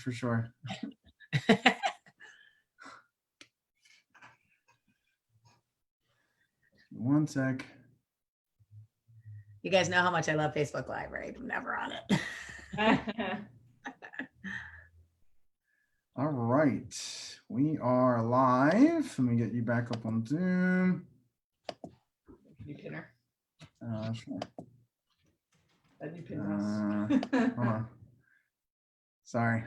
for sure. One sec. You guys know how much I love Facebook Live, right? I'm never on it. All right, we are live. Let me get you back up on Zoom. You pinner. Sure. That you pin Hold on. Sorry.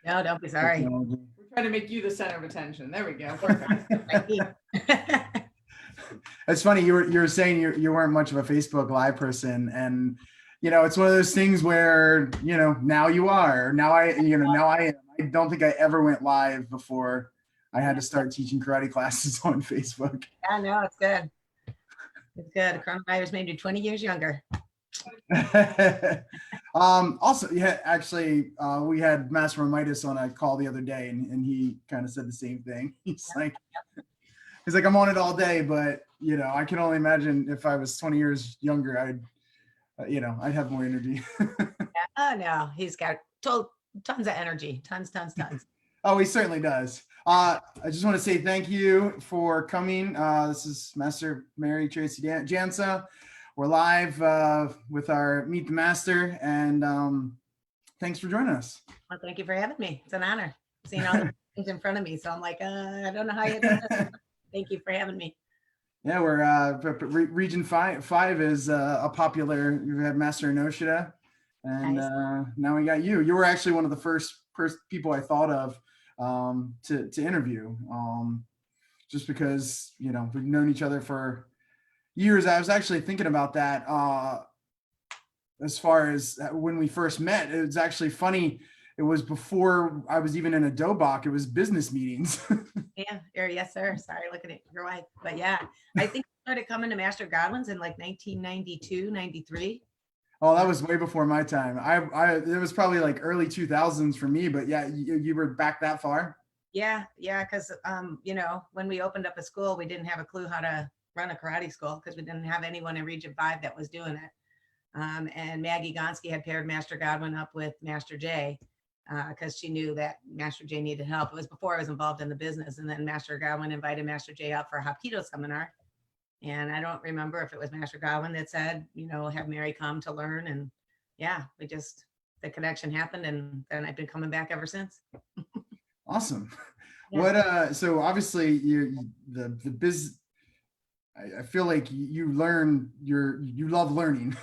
No, don't be sorry. We're trying to make you the center of attention. There we go. Perfect. It's funny, you were saying you weren't much of a Facebook Live person, and it's one of those things where now you are. Now I am. I don't think I ever went live before I had to start teaching karate classes on Facebook. Yeah, no, it's good. It's good. Coronavirus made you 20 years younger. Also, yeah, actually, we had Master Midas on a call the other day, and he kind of said the same thing. He's like, I'm on it all day, but I can only imagine if I was 20 years younger, I'd have more energy. Oh no, he's got tons of energy, tons. Oh, he certainly does. I just want to say thank you for coming. This is Master Treacy Jansa. We're live with our Meet the Master, and thanks for joining us. Well, thank you for having me. It's an honor seeing all the things in front of me. So I'm like, I don't know how you do this. Thank you for having me. Yeah, we're Region 5 is a popular. We've had Master Inoshida, and Nice. Now we got you. You were actually one of the first people I thought of to interview, just because we've known each other for years. I was actually thinking about that as far as when we first met. It was actually funny. It was before I was even in a dobok. It was business meetings. Yeah, yes, sir. Sorry, looking at your wife. But yeah, I think I started coming to Master Godwin's in like 1992, 93. Oh, that was way before my time. It was probably like early 2000s for me, but yeah, you were back that far? Yeah, because when we opened up a school, we didn't have a clue how to run a karate school because we didn't have anyone in Region 5 that was doing it. And Maggie Gonski had paired Master Godwin up with Master J because she knew that Master J needed help. It was before I was involved in the business. And then Master Godwin invited Master J out for a Hapkido seminar. And I don't remember if it was Master Godwin that said, have Mary come to learn. And yeah, the connection happened, and then I've been coming back ever since. Awesome. Yeah. So obviously the biz, I feel like you love learning.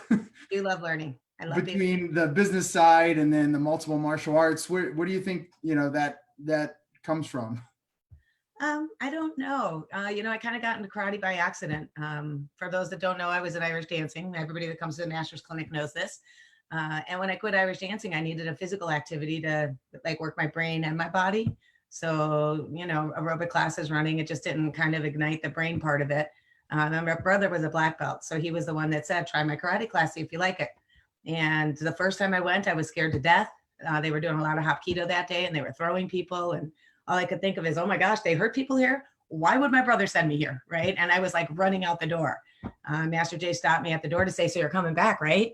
You love learning. I love between the business side and then the multiple martial arts. Where do you think, that comes from? I don't know. I kind of got into karate by accident. For those that don't know, I was in Irish dancing. Everybody that comes to the Master's Clinic knows this. And when I quit Irish dancing, I needed a physical activity to work my brain and my body. So, aerobic classes, running, it just didn't kind of ignite the brain part of it. And my brother was a black belt. So he was the one that said, try my karate class, see if you like it. And the first time I went, I was scared to death. They were doing a lot of Hapkido that day, and they were throwing people. And all I could think of is, oh my gosh, they hurt people here. Why would my brother send me here? Right. And I was like running out the door. Master J stopped me at the door to say, so you're coming back, right?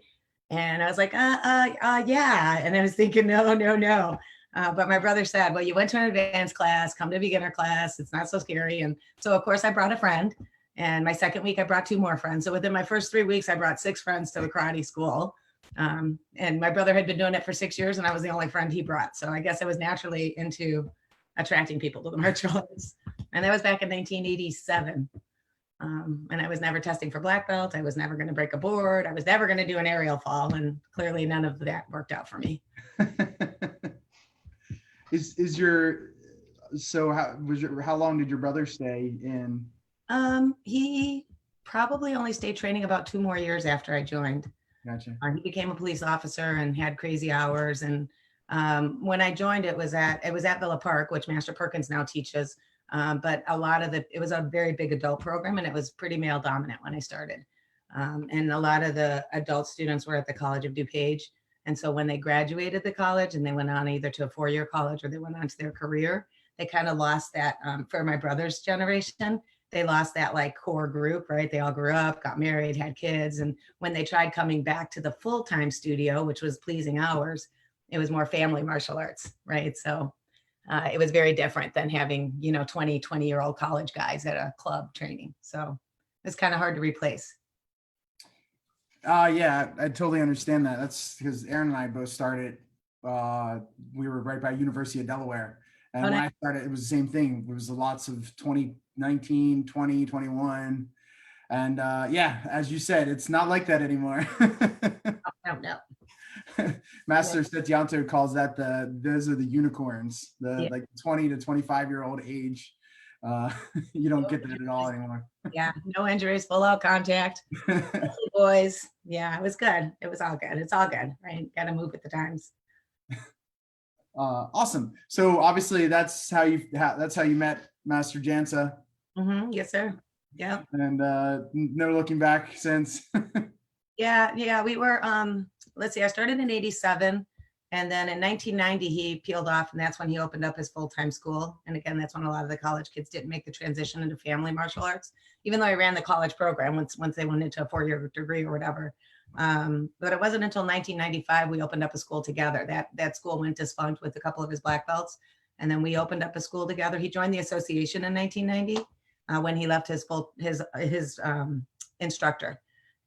And I was like, yeah. And I was thinking, no. But my brother said, well, you went to an advanced class, come to beginner class. It's not so scary. And so, of course, I brought a friend. And my second week, I brought 2 more friends. So within my first 3 weeks, I brought 6 friends to the karate school. And my brother had been doing it for 6 years, and I was the only friend he brought. So I guess I was naturally into attracting people to the martial arts. And that was back in 1987. And I was never testing for black belt. I was never going to break a board. I was never going to do an aerial fall. And clearly none of that worked out for me. How long did your brother stay in? He probably only stayed training about 2 more years after I joined. Gotcha. He became a police officer and had crazy hours. And when I joined, it was at Villa Park, which Master Perkins now teaches. But it was a very big adult program, and it was pretty male dominant when I started. And a lot of the adult students were at the College of DuPage. And so when they graduated the college and they went on either to a 4-year college or they went on to their career, they kind of lost that, for my brother's generation, they lost that core group, right? They all grew up, got married, had kids. And when they tried coming back to the full-time studio, which was pleasing hours, it was more family martial arts, right? So it was very different than having, 20-year-old college guys at a club training. So it's kind of hard to replace. Yeah, I totally understand that. That's because Aaron and I both started. We were right by University of Delaware, and when I started, it was the same thing. There was lots of 2019, 20, 21, and yeah, as you said, it's not like that anymore. No. Master Jansa calls that those are the unicorns, like 20 to 25-year-old age. You don't get that at all anymore. Yeah, no injuries, full out contact. Boys. Yeah, it was good. It was all good. It's all good, right? Got to move with the times. Awesome. So obviously that's how you met Master Jansa. Yes, sir. Yeah. And no looking back since. Yeah. We were, let's see, I started in 87. And then in 1990, he peeled off, and that's when he opened up his full-time school. And again, that's when a lot of the college kids didn't make the transition into family martial arts, even though I ran the college program once they went into a 4-year degree or whatever. But it wasn't until 1995 we opened up a school together. That school went defunct with a couple of his black belts, and then we opened up a school together. He joined the association in 1990 when he left his instructor,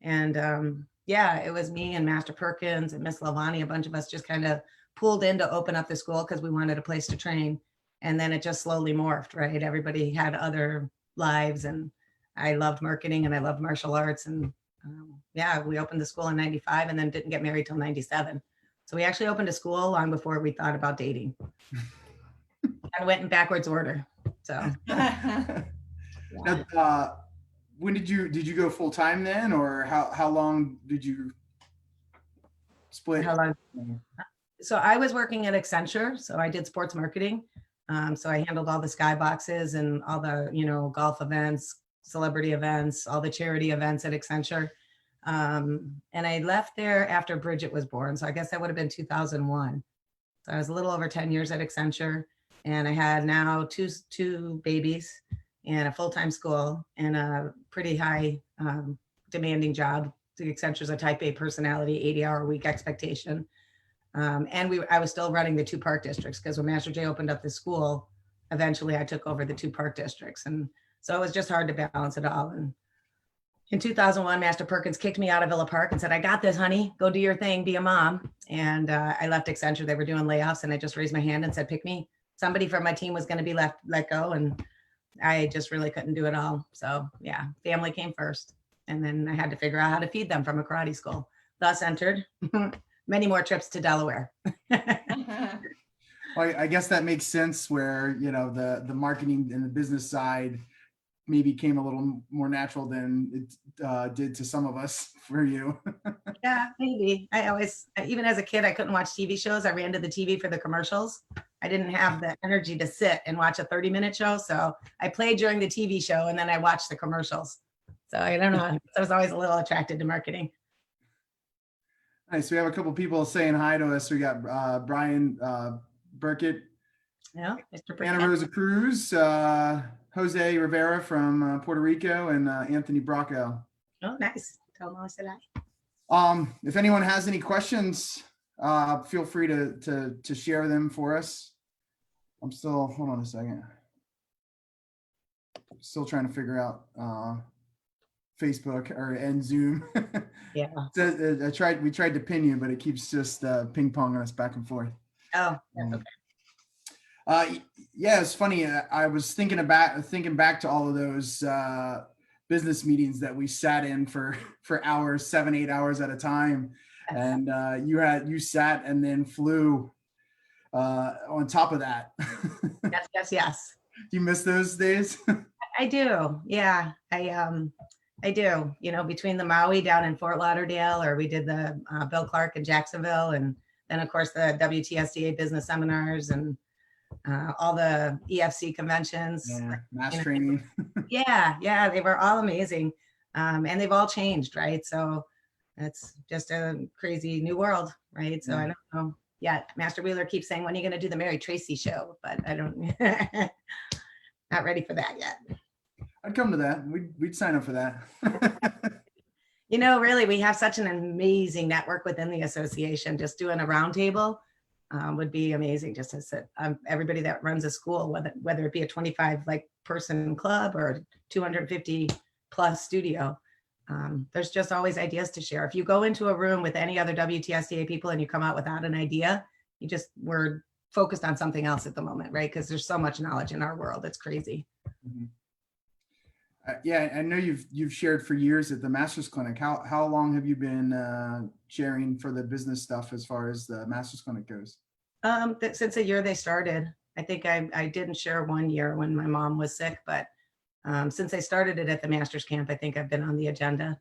and yeah, it was me and Master Perkins and Miss Lavani. A bunch of us just kind of pooled in to open up the school because we wanted a place to train, and then it just slowly morphed. Right, everybody had other lives, and I loved marketing and I loved martial arts, and yeah, we opened the school in 95 and then didn't get married till 97. So we actually opened a school long before we thought about dating. I went in backwards order. So yeah. Now, when did you go full time then, or how long did you split? How long? So I was working at Accenture, so I did sports marketing. So I handled all the skyboxes and all the golf events, celebrity events, all the charity events at Accenture. And I left there after Bridget was born. So I guess that would have been 2001. So I was a little over 10 years at Accenture, and I had now two babies and a full-time school and a pretty high demanding job. Accenture's a type A personality, 80-hour-a-week expectation. And I was still running the 2 park districts, because when Master J opened up the school, eventually I took over the 2 park districts. And so it was just hard to balance it all. And in 2001, Master Perkins kicked me out of Villa Park and said, "I got this, honey. Go do your thing. Be a mom." And I left Accenture. They were doing layoffs, and I just raised my hand and said, "Pick me." Somebody from my team was going to be let go, and I just really couldn't do it all. So yeah, family came first. And then I had to figure out how to feed them from a karate school. Thus entered many more trips to Delaware. Well, I guess that makes sense, where the marketing and the business side maybe came a little more natural than it did to some of us for you. Yeah, maybe. Even as a kid, I couldn't watch TV shows. I ran to the TV for the commercials. I didn't have the energy to sit and watch a 30-minute show. So I played during the TV show, and then I watched the commercials. So I don't know. I was always a little attracted to marketing. Nice. We have a couple people saying hi to us. We got Brian Burkett, Yeah, Mr. Anna Rosa Cruz, Jose Rivera from Puerto Rico, and Anthony Bracco. Oh, nice. Tell them I said hi. If anyone has any questions, feel free to share them for us. Hold on a second. Still trying to figure out Facebook and Zoom. Yeah. We tried to pin you, but it keeps just ping ponging us back and forth. Oh, that's okay. Yeah, it's funny. I was thinking back to all of those business meetings that we sat in for hours, 7-8 hours at a time, and you sat and then flew on top of that. Yes. Do you miss those days? I do. Yeah, I do. Between the Maui down in Fort Lauderdale, or we did the Bill Clark in Jacksonville, and then of course the WTSDA business seminars and all the EFC conventions. Yeah, mass training. Yeah, they were all amazing, and they've all changed, right? So it's just a crazy new world, right? So I don't know. Yeah, Master Wheeler keeps saying, "When are you going to do the Mary Treacy show?" But I don't. Not ready for that yet. I'd come to that. We'd sign up for that. Really, we have such an amazing network within the association. Just doing a roundtable, would be amazing. Just to sit, everybody that runs a school, whether it be a 25 like person club or 250 plus studio, there's just always ideas to share. If you go into a room with any other WTSDA people and you come out without an idea, we're focused on something else at the moment, right? Because there's so much knowledge in our world. It's crazy. Mhm. Yeah, I know you've shared for years at the Master's Clinic. How long have you been sharing for the business stuff as far as the Master's Clinic goes? Since the year they started. I think I didn't share 1 year when my mom was sick, but since I started it at the Master's Camp, I think I've been on the agenda.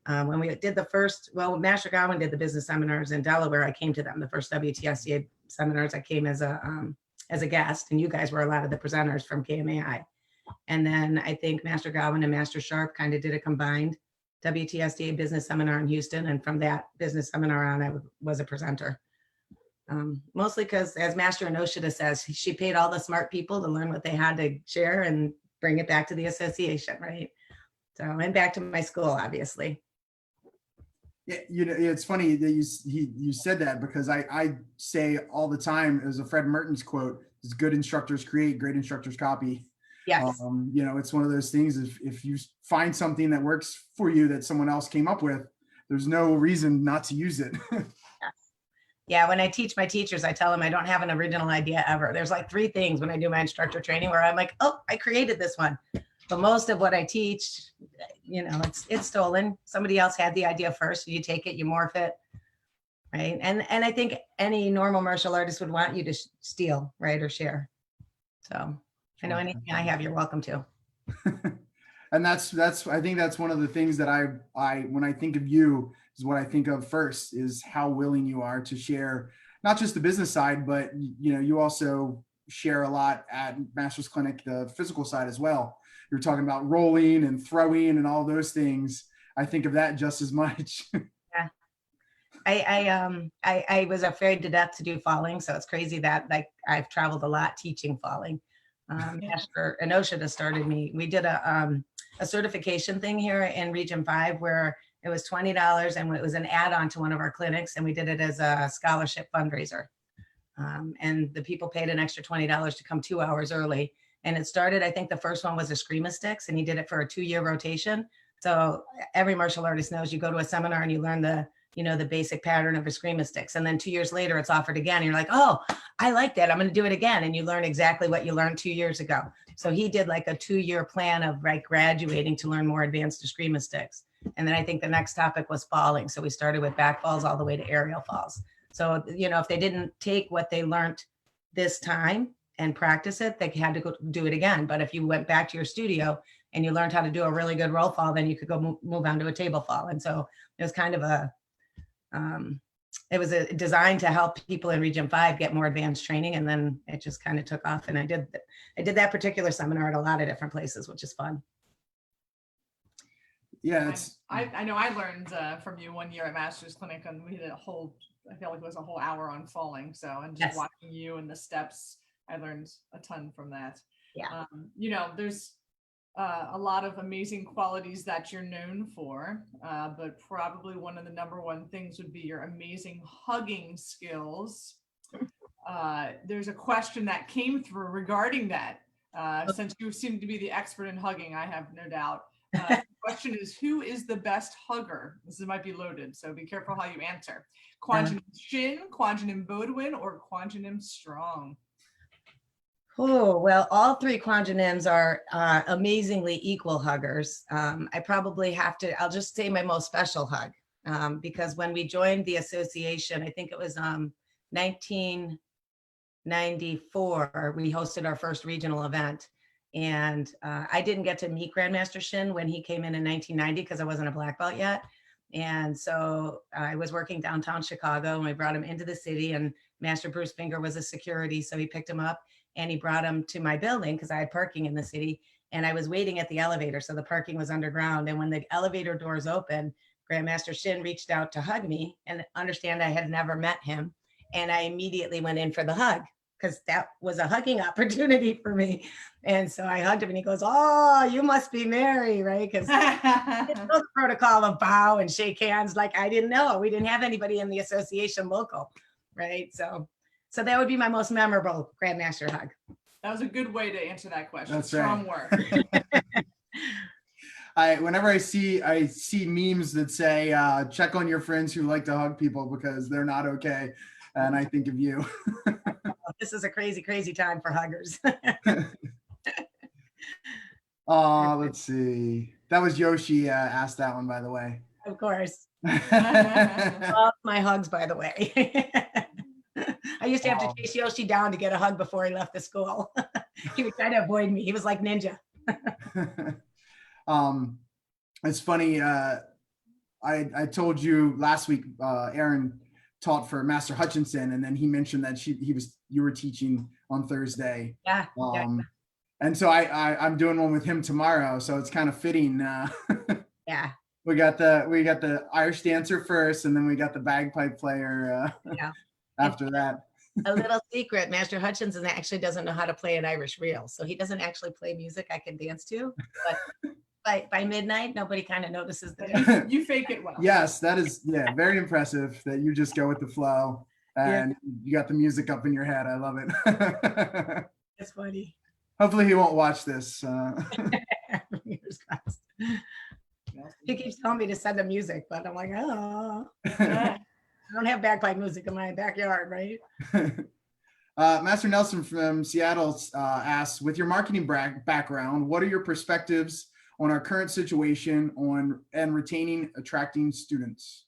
When we did the first, Master Godwin did the business seminars in Delaware. I came to them, the first WTSDA seminars. I came as a guest, and you guys were a lot of the presenters from KMAI. And then I think Master Godwin and Master Sharp kind of did a combined WTSDA business seminar in Houston. And from that business seminar on, I was a presenter. Mostly because, as Master Inoshida says, she paid all the smart people to learn what they had to share and bring it back to the association, right? So, and back to my school, obviously. Yeah, it's funny that you said that, because I say all the time, as a Fred Mertens quote, is good instructors create, great instructors copy. Yes. It's one of those things. If you find something that works for you that someone else came up with, there's no reason not to use it. Yeah, when I teach my teachers, I tell them I don't have an original idea ever. There's like 3 things when I do my instructor training where I'm like, oh, I created this one. But most of what I teach, it's stolen. Somebody else had the idea first. So you take it, you morph it, right? And I think any normal martial artist would want you to steal, right, or share. So I know anything I have, you're welcome to. And I think that's one of the things that I when I think of you, is what I think of first, is how willing you are to share, not just the business side, but you also share a lot at Master's Clinic, the physical side as well. You're talking about rolling and throwing and all those things. I think of that just as much. Yeah. I was afraid to death to do falling. So it's crazy that I've traveled a lot teaching falling. Master Inoshida started me. We did a certification thing here in Region 5 where it was $20 and it was an add-on to one of our clinics, and we did it as a scholarship fundraiser. And the people paid an extra $20 to come 2 hours early. And it started, I think the first one was Eskrima sticks, and he did it for a 2-year rotation. So every martial artist knows you go to a seminar and you learn the basic pattern of Eskrima sticks. And then 2 years later, it's offered again. And you're like, oh, I like that. I'm going to do it again. And you learn exactly what you learned 2 years ago. So he did like a 2-year plan of graduating to learn more advanced Eskrima sticks. And then I think the next topic was falling. So we started with back falls all the way to aerial falls. So, if they didn't take what they learned this time and practice it, they had to go do it again. But if you went back to your studio and you learned how to do a really good roll fall, then you could go move on to a table fall. And so it was kind of it was designed to help people in Region 5 get more advanced training. And then it just kind of took off. And I did that particular seminar at a lot of different places, which is fun. Yeah, I know I learned from you 1 year at Master's Clinic, and we did I feel like it was a whole hour on falling. So, and just watching you and the steps, I learned a ton from that. Yeah. There's a lot of amazing qualities that you're known for, but probably one of the number one things would be your amazing hugging skills. There's a question that came through regarding that. Since you seem to be the expert in hugging, I have no doubt. The question is, who is the best hugger? This might be loaded, so be careful how you answer. Quanjinim Shin, Quanjinim Bodwin, or Quanjinim Strong? Oh, well, all 3 Quanjinims are amazingly equal huggers. I probably I'll just say my most special hug, because when we joined the association, I think it was 1994, we hosted our first regional event. And I didn't get to meet Grandmaster Shin when he came in 1990 because I wasn't a black belt yet. And so I was working downtown Chicago, and we brought him into the city, and Master Bruce Finger was a security. So he picked him up and he brought him to my building because I had parking in the city, and I was waiting at the elevator. So the parking was underground. And when the elevator doors opened, Grandmaster Shin reached out to hug me, and understand I had never met him. And I immediately went in for the hug, because that was a hugging opportunity for me. And so I hugged him, and he goes, oh, you must be Mary, right? Because it's the protocol of bow and shake hands. Like, I didn't know. We didn't have anybody in the association local, right? So So that would be my most memorable Grandmaster hug. That was a good way to answer that question. That's Strong right. work. Whenever I see memes that say check on your friends who like to hug people because they're not okay, and I think of you. This is a crazy, crazy time for huggers. Let's see. That was Yoshi asked that one, by the way. Of course. Love my hugs, by the way. I used to have to chase Yoshi down to get a hug before he left the school. He would try to avoid me. He was like ninja. It's funny. I told you last week, Aaron taught for Master Hutchinson, and then he mentioned that you were teaching on Thursday. Yeah. And so I'm doing one with him tomorrow. So it's kind of fitting. Yeah. We got the Irish dancer first, and then we got the bagpipe player after that. A little secret, Master Hutchinson actually doesn't know how to play an Irish reel. So he doesn't actually play music I can dance to. But by midnight, nobody kind of notices that. You fake it well. Yes, that is very impressive that you just go with the flow and you got the music up in your head. I love it. It's funny. Hopefully he won't watch this. Fingers crossed. He keeps telling me to send him music, but I'm like, oh. I don't have bagpipe music in my backyard, right? Master Nelson from Seattle asks, with your marketing background, what are your perspectives on our current situation and retaining, attracting students?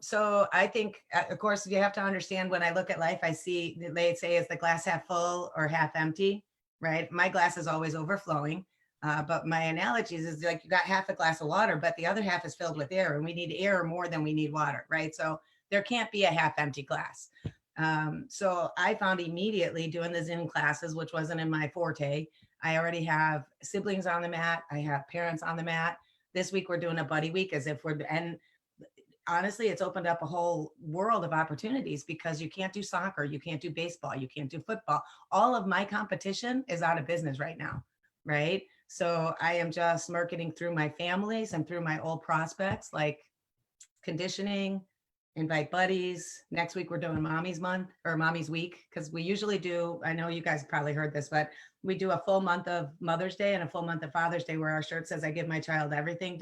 So I think, of course, you have to understand when I look at life, I see, they say, is the glass half full or half empty, right? My glass is always overflowing. But my analogies is like you got half a glass of water, but the other half is filled with air, and we need air more than we need water, right? So there can't be a half empty glass. So I found immediately doing the Zoom classes, which wasn't in my forte. I already have siblings on the mat. I have parents on the mat. This week we're doing a buddy week and honestly, it's opened up a whole world of opportunities because you can't do soccer, you can't do baseball, you can't do football. All of my competition is out of business right now, right? So I am just marketing through my families and through my old prospects, like conditioning, invite buddies. Next week, we're doing Mommy's Month or Mommy's Week, because we usually do, I know you guys probably heard this, but we do a full month of Mother's Day and a full month of Father's Day where our shirt says, I give my child everything, ...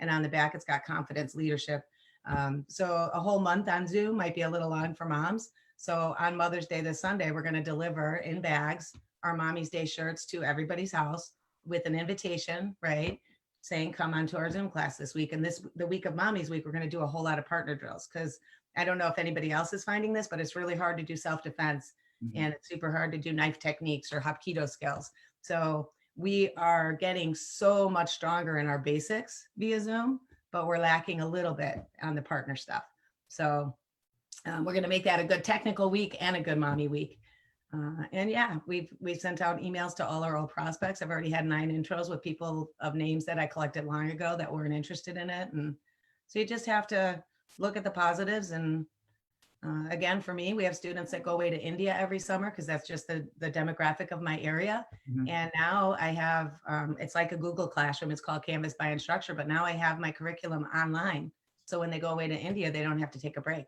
And on the back, it's got confidence, leadership. So a whole month on Zoom might be a little long for moms. So on Mother's Day this Sunday, we're going to deliver in bags our Mommy's Day shirts to everybody's house with an invitation, right? Saying, come on to our Zoom class this week. And the week of Mommy's Week, we're going to do a whole lot of partner drills, because I don't know if anybody else is finding this, but it's really hard to do self-defense and it's super hard to do knife techniques or Hapkido skills. So we are getting so much stronger in our basics via Zoom, but we're lacking a little bit on the partner stuff. So we're going to make that a good technical week and a good mommy week. And yeah, we've sent out emails to all our old prospects. I've already had 9 intros with people of names that I collected long ago that weren't interested in it. And so you just have to look at the positives. And again, for me, we have students that go away to India every summer because that's just the demographic of my area. And now I have, it's like a Google Classroom. It's called Canvas by Instructure, but now I have my curriculum online. So when they go away to India, they don't have to take a break.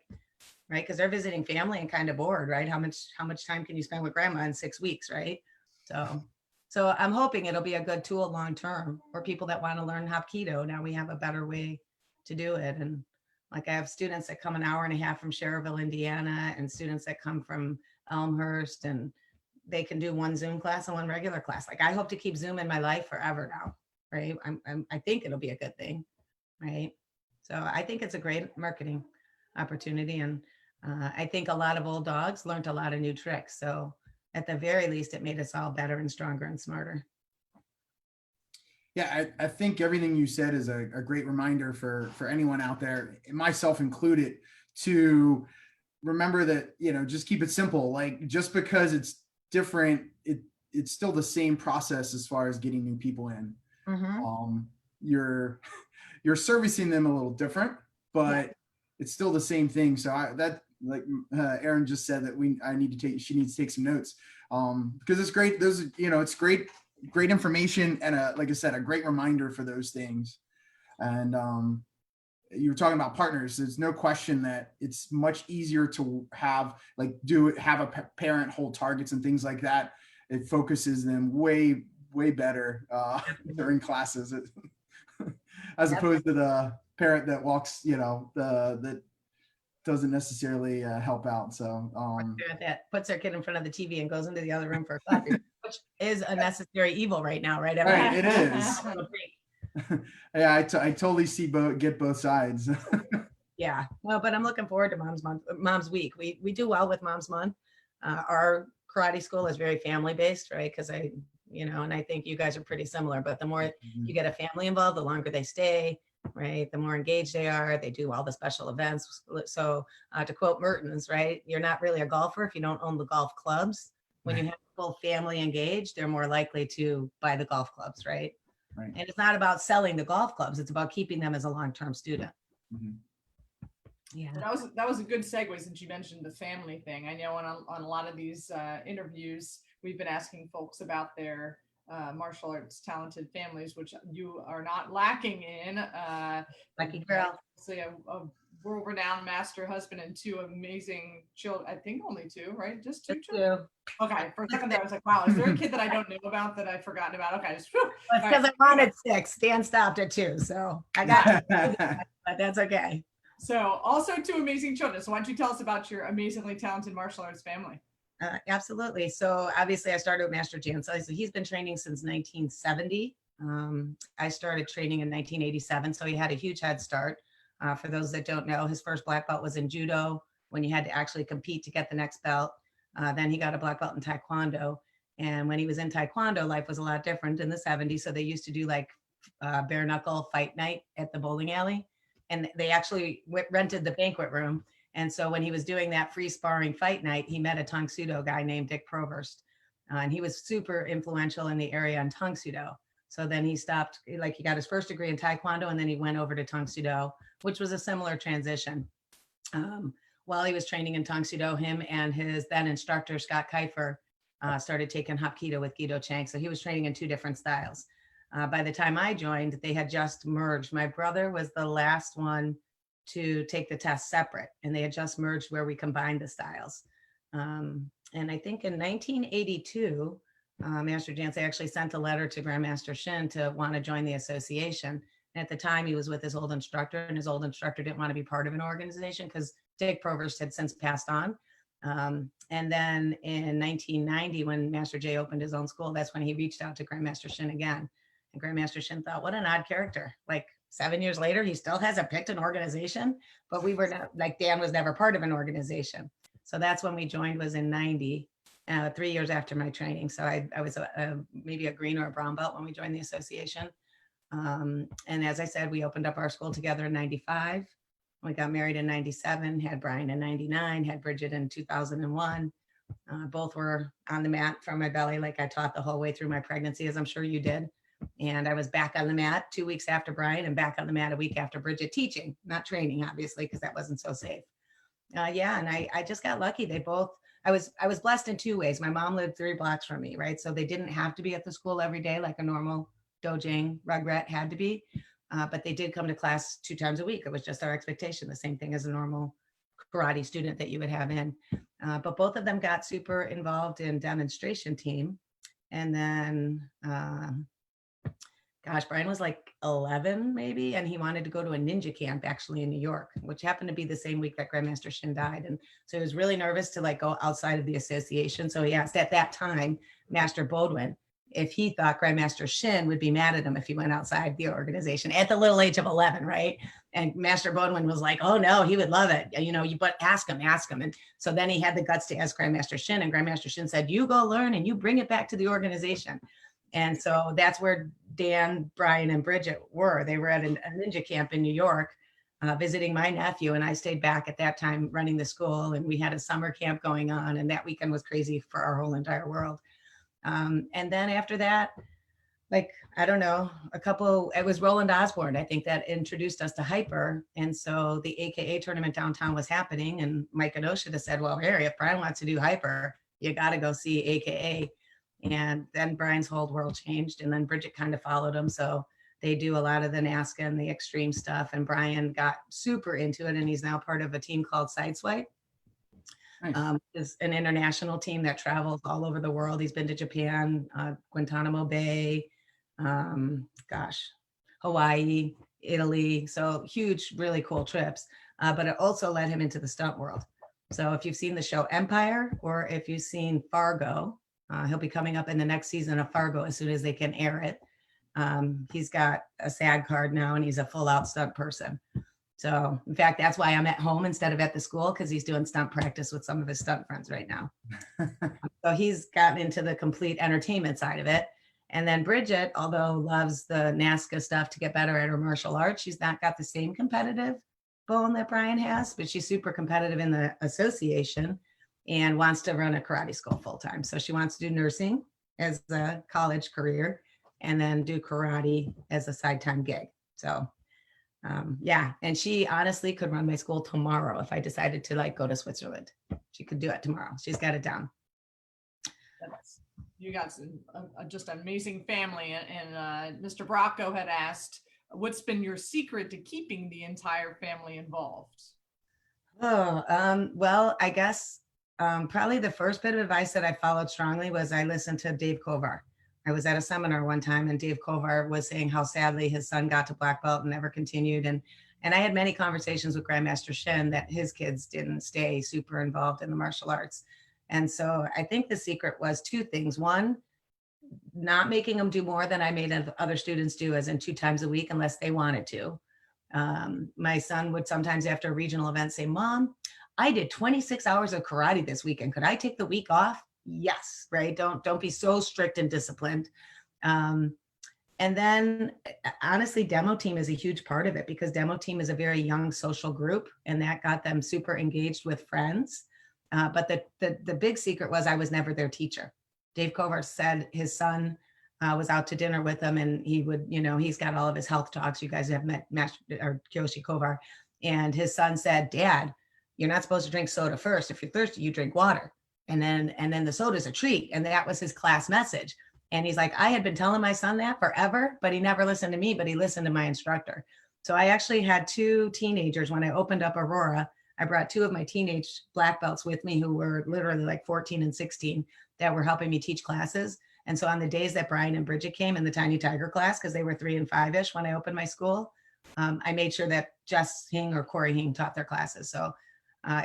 Right? Because they're visiting family and kind of bored, right? How much time can you spend with grandma in 6 weeks, right? So I'm hoping it'll be a good tool long-term for people that want to learn Hapkido. Now we have a better way to do it. And like I have students that come an hour and a half from Cherville, Indiana, and students that come from Elmhurst, and they can do one Zoom class and one regular class. Like I hope to keep Zoom in my life forever now, right? I think it'll be a good thing, right? So I think it's a great marketing opportunity. And I think a lot of old dogs learned a lot of new tricks. So at the very least, it made us all better and stronger and smarter. Yeah, I think everything you said is a great reminder for anyone out there, myself included, to remember that, just keep it simple. Like just because it's different, it's still the same process as far as getting new people in. You're servicing them a little different, but it's still the same thing. So like Erin just said that she needs to take some notes because it's great. It's great information and like I said, a great reminder for those things. And you were talking about partners. There's no question that it's much easier to have a parent hold targets and things like that. It focuses them way better during classes as opposed to the parent that walks, that doesn't necessarily help out. So that puts their kid in front of the TV and goes into the other room for coffee, which is a necessary evil right now, right? Right, it is. Yeah, I totally get both sides. Yeah, well, but I'm looking forward to Mom's Week. We do well with Mom's Month. Our karate school is very family based, right? Because and I think you guys are pretty similar, but the more you get a family involved, the longer they stay, right? The more engaged they are. They do all the special events. So to quote Mertens, right? You're not really a golfer if you don't own the golf clubs. When you have full family engaged, they're more likely to buy the golf clubs, right? Right. And it's not about selling the golf clubs. It's about keeping them as a long-term student. Mm-hmm. Yeah. That was a good segue since you mentioned the family thing. I know on a lot of these interviews, we've been asking folks about their martial arts talented families, which you are not lacking in. Lucky girl. So a world-renowned master husband and two amazing children. I think only two, right? Just two children. Okay, for a second there, I was like, wow, is there a kid that I don't know about that I've forgotten about? Okay, because I wanted 6. Dan stopped at 2, so I got to, but that's okay. So also 2 amazing children. So why don't you tell us about your amazingly talented martial arts family? Absolutely. So obviously I started with Master Jansa. So he's been training since 1970. I started training in 1987. So he had a huge head start. For those that don't know, his first black belt was in judo when you had to actually compete to get the next belt. Then he got a black belt in taekwondo. And when he was in taekwondo, life was a lot different in the 70s. So they used to do like bare knuckle fight night at the bowling alley. And they actually rented the banquet room. And so when he was doing that free sparring fight night, he met a Tang Sudo guy named Dick Provost. And he was super influential in the area on Tang Sudo. So then he stopped, like he got his first degree in Taekwondo, and then he went over to Tang Sudo, which was a similar transition. While he was training in Tang Sudo, him and his then instructor, Scott Kiefer, started taking Hapkido with Guido Chang. So he was training in 2 different styles. By the time I joined, they had just merged. My brother was the last one to take the test separate, and they had just merged where we combined the styles. And I think in 1982, Master Jansa actually sent a letter to Grandmaster Shin to want to join the association. And at the time, he was with his old instructor, and his old instructor didn't want to be part of an organization because Dick Provost had since passed on. And then in 1990, when Master J opened his own school, that's when he reached out to Grandmaster Shin again. And Grandmaster Shin thought, what an odd character. Like 7 years later, he still hasn't picked an organization, but we were not, like Dan was never part of an organization. So that's when we joined, was in 90, 3 years after my training. So I was maybe a green or a brown belt when we joined the association. And as I said, we opened up our school together in 95. We got married in 97, had Brian in 99, had Bridget in 2001. Both were on the mat from my belly, like I taught the whole way through my pregnancy, as I'm sure you did. And I was back on the mat 2 weeks after Brian and back on the mat a week after Bridget, teaching, not training, obviously, because that wasn't so safe. Yeah, and I just got lucky. They both, I was blessed in 2 ways. My mom lived 3 blocks from me, right? So they didn't have to be at the school every day like a normal dojang rugrat had to be. But they did come to class 2 times a week. It was just our expectation, the same thing as a normal karate student that you would have in. But both of them got super involved in demonstration team. And then, gosh, Brian was like 11 maybe, and he wanted to go to a ninja camp actually in New York, which happened to be the same week that Grandmaster Shin died. And so he was really nervous to like go outside of the association. So he asked at that time, Master Bodwin, if he thought Grandmaster Shin would be mad at him if he went outside the organization at the little age of 11, right? And Master Bodwin was like, oh no, he would love it. But ask him. And so then he had the guts to ask Grandmaster Shin, and Grandmaster Shin said, you go learn and you bring it back to the organization. And so that's where Dan, Brian, and Bridget were. They were at a ninja camp in New York, visiting my nephew, and I stayed back at that time running the school, and we had a summer camp going on, and that weekend was crazy for our whole entire world. And then after that, like, I don't know, it was Roland Osborne, I think, that introduced us to Hyper. And so the AKA tournament downtown was happening, and Mike Inoshida said, well, Harry, if Brian wants to do Hyper, you got to go see AKA. And then Brian's whole world changed, and then Bridget kind of followed him. So they do a lot of the NASCA and the extreme stuff. And Brian got super into it, and he's now part of a team called Sideswipe. Nice. Is an international team that travels all over the world. He's been to Japan, Guantanamo Bay, Hawaii, Italy. So huge, really cool trips. But it also led him into the stunt world. So if you've seen the show Empire, or if you've seen Fargo, he'll be coming up in the next season of Fargo as soon as they can air it. He's got a SAG card now, and he's a full out stunt person. So in fact, that's why I'm at home instead of at the school, because he's doing stunt practice with some of his stunt friends right now. So he's gotten into the complete entertainment side of it. And then Bridget, although loves the NASCA stuff to get better at her martial arts, she's not got the same competitive bone that Brian has, but she's super competitive in the association and wants to run a karate school full time. So she wants to do nursing as a college career and then do karate as a side time gig. So yeah, and she honestly could run my school tomorrow if I decided to like go to Switzerland. She could do it tomorrow. She's got it down. You got some just amazing family. And Mr. Bracco had asked, what's been your secret to keeping the entire family involved? Well, I guess probably the first bit of advice that I followed strongly was I listened to Dave Kovar. I was at a seminar one time, and Dave Kovar was saying how sadly his son got to black belt and never continued. And I had many conversations with Grandmaster Shin that his kids didn't stay super involved in the martial arts. And so I think the secret was two things. One, not making them do more than I made other students do, as in 2 times a week, unless they wanted to. My son would sometimes after a regional event say, Mom, I did 26 hours of karate this weekend. Could I take the week off? Yes, right. Don't be so strict and disciplined. And then honestly, demo team is a huge part of it, because demo team is a very young social group, and that got them super engaged with friends. But the big secret was I was never their teacher. Dave Kovar said his son was out to dinner with him, and he would, he's got all of his health talks. You guys have met Kyoshi Kovar, and his son said, Dad, you're not supposed to drink soda first. If you're thirsty, you drink water. And then the soda's a treat. And that was his class message. And he's like, I had been telling my son that forever, but he never listened to me, but he listened to my instructor. So I actually had 2 teenagers when I opened up Aurora. I brought 2 of my teenage black belts with me who were literally like 14 and 16 that were helping me teach classes. And so on the days that Brian and Bridget came in the Tiny Tiger class, because they were 3 and 5-ish when I opened my school, I made sure that Jess Hing or Corey Hing taught their classes. So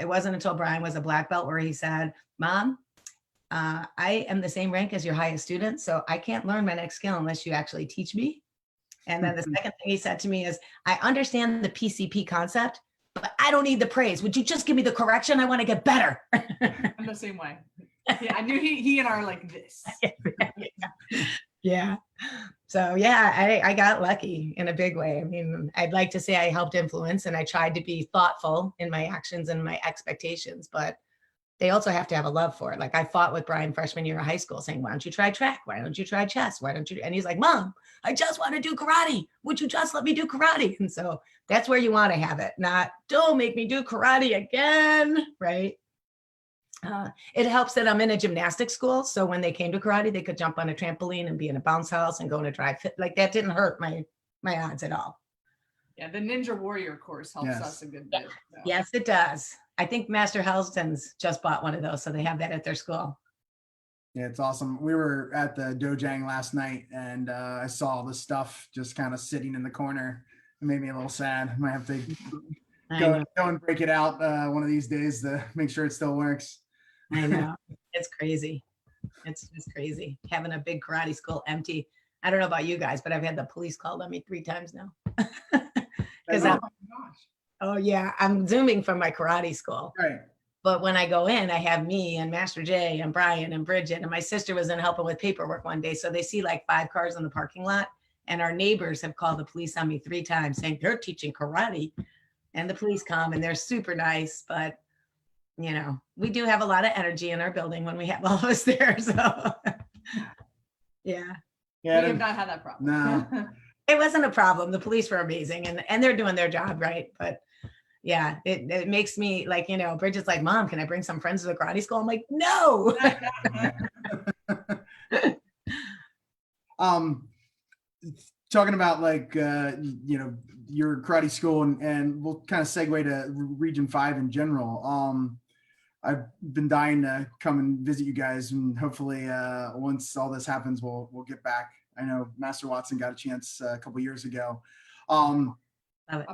it wasn't until Brian was a black belt where he said, Mom, I am the same rank as your highest student, so I can't learn my next skill unless you actually teach me. And then the second thing he said to me is, I understand the PCP concept, but I don't need the praise. Would you just give me the correction? I want to get better. I'm the same way. Yeah, I knew he and I are like this. Yeah. So yeah, I got lucky in a big way. I mean, I'd like to say I helped influence, and I tried to be thoughtful in my actions and my expectations, but they also have to have a love for it. Like I fought with Brian freshman year of high school saying, why don't you try track? Why don't you try chess? Why don't you? And he's like, Mom, I just want to do karate. Would you just let me do karate? And so that's where you want to have it. Not, don't make me do karate again, right? It helps that I'm in a gymnastics school. So when they came to karate, they could jump on a trampoline and be in a bounce house and go in a dry fit. Like that didn't hurt my odds at all. Yeah, the Ninja Warrior course helps us a good bit. So. Yes, it does. I think Master Helston's just bought one of those, so they have that at their school. Yeah, it's awesome. We were at the dojang last night, and I saw all this stuff just kind of sitting in the corner. It made me a little sad. I might have to go and break it out one of these days to make sure it still works. I know. It's crazy. It's just crazy having a big karate school empty. I don't know about you guys, but I've had the police call on me 3 times now. Oh yeah, I'm Zooming from my karate school. Right. But when I go in, I have me and Master J and Brian and Bridget, and my sister was in helping with paperwork one day. So they see like 5 cars in the parking lot, and our neighbors have called the police on me 3 times saying they're teaching karate, and the police come and they're super nice. But we do have a lot of energy in our building when we have all of us there. So yeah. We have not had that problem. No. It wasn't a problem. The police were amazing, and they're doing their job, right? But yeah, it makes me like, Bridget's like, Mom, can I bring some friends to the karate school? I'm like, no. talking about like your karate school, and we'll kind of segue to Region 5 in general. I've been dying to come and visit you guys, and hopefully once all this happens, we'll get back. I know Master Watson got a chance a couple years ago. I'll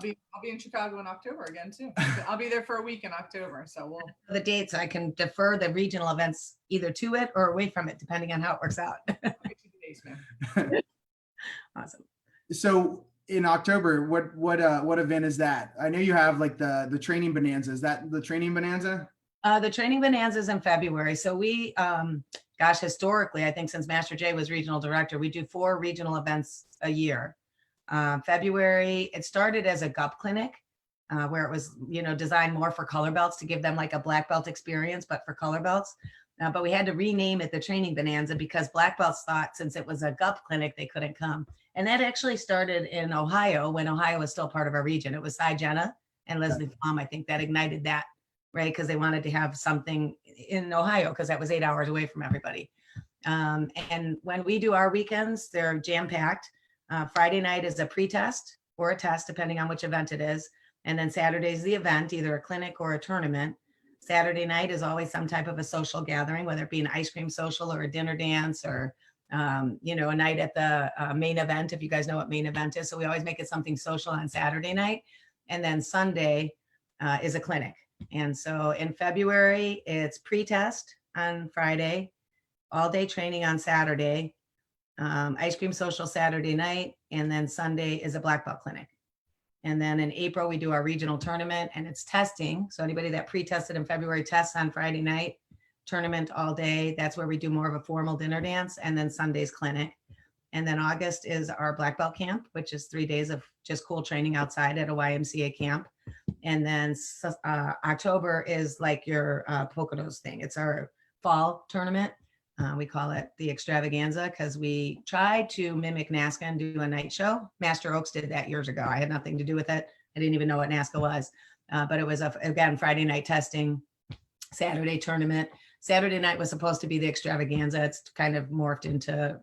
be in Chicago in October again too. I'll be there for a week in October, so we'll The dates, I can defer the regional events either to it or away from it, depending on how it works out. I'll get you the dates, man. Awesome. So in October, what event is that? I know you have like the training bonanza. Is that the training bonanza? The training bonanza is in February. So we, gosh, historically, I think since Master J was regional director, we do 4 regional events a year. February, it started as a GUP clinic, where it was, designed more for color belts to give them like a black belt experience, but for color belts. But we had to rename it the training bonanza because black belts thought since it was a GUP clinic, they couldn't come. And that actually started in Ohio when Ohio was still part of our region. It was Cy Jenna and Leslie Flom, I think, that ignited that, right? Because they wanted to have something in Ohio because that was 8 hours away from everybody. And when we do our weekends, they're jam-packed. Friday night is a pre-test or a test, depending on which event it is. And then Saturday's the event, either a clinic or a tournament. Saturday night is always some type of a social gathering, whether it be an ice cream social or a dinner dance or, a night at the main event, if you guys know what main event is. So we always make it something social on Saturday night. And then Sunday is a clinic. And so in February, it's pre-test on Friday, all day training on Saturday, ice cream social Saturday night, and then Sunday is a black belt clinic. And then in April, we do our regional tournament and it's testing. So anybody that pre-tested in February tests on Friday night, tournament all day. That's where we do more of a formal dinner dance, and then Sunday's clinic. And then August is our black belt camp, which is 3 days of just cool training outside at a YMCA camp. And then October is like your Poconos thing. It's our fall tournament. We call it the extravaganza because we tried to mimic NASCA and do a night show. Master Oaks did that years ago. I had nothing to do with it. I didn't even know what NASCA was. But it was, again, Friday night testing, Saturday tournament. Saturday night was supposed to be the extravaganza. It's kind of morphed into,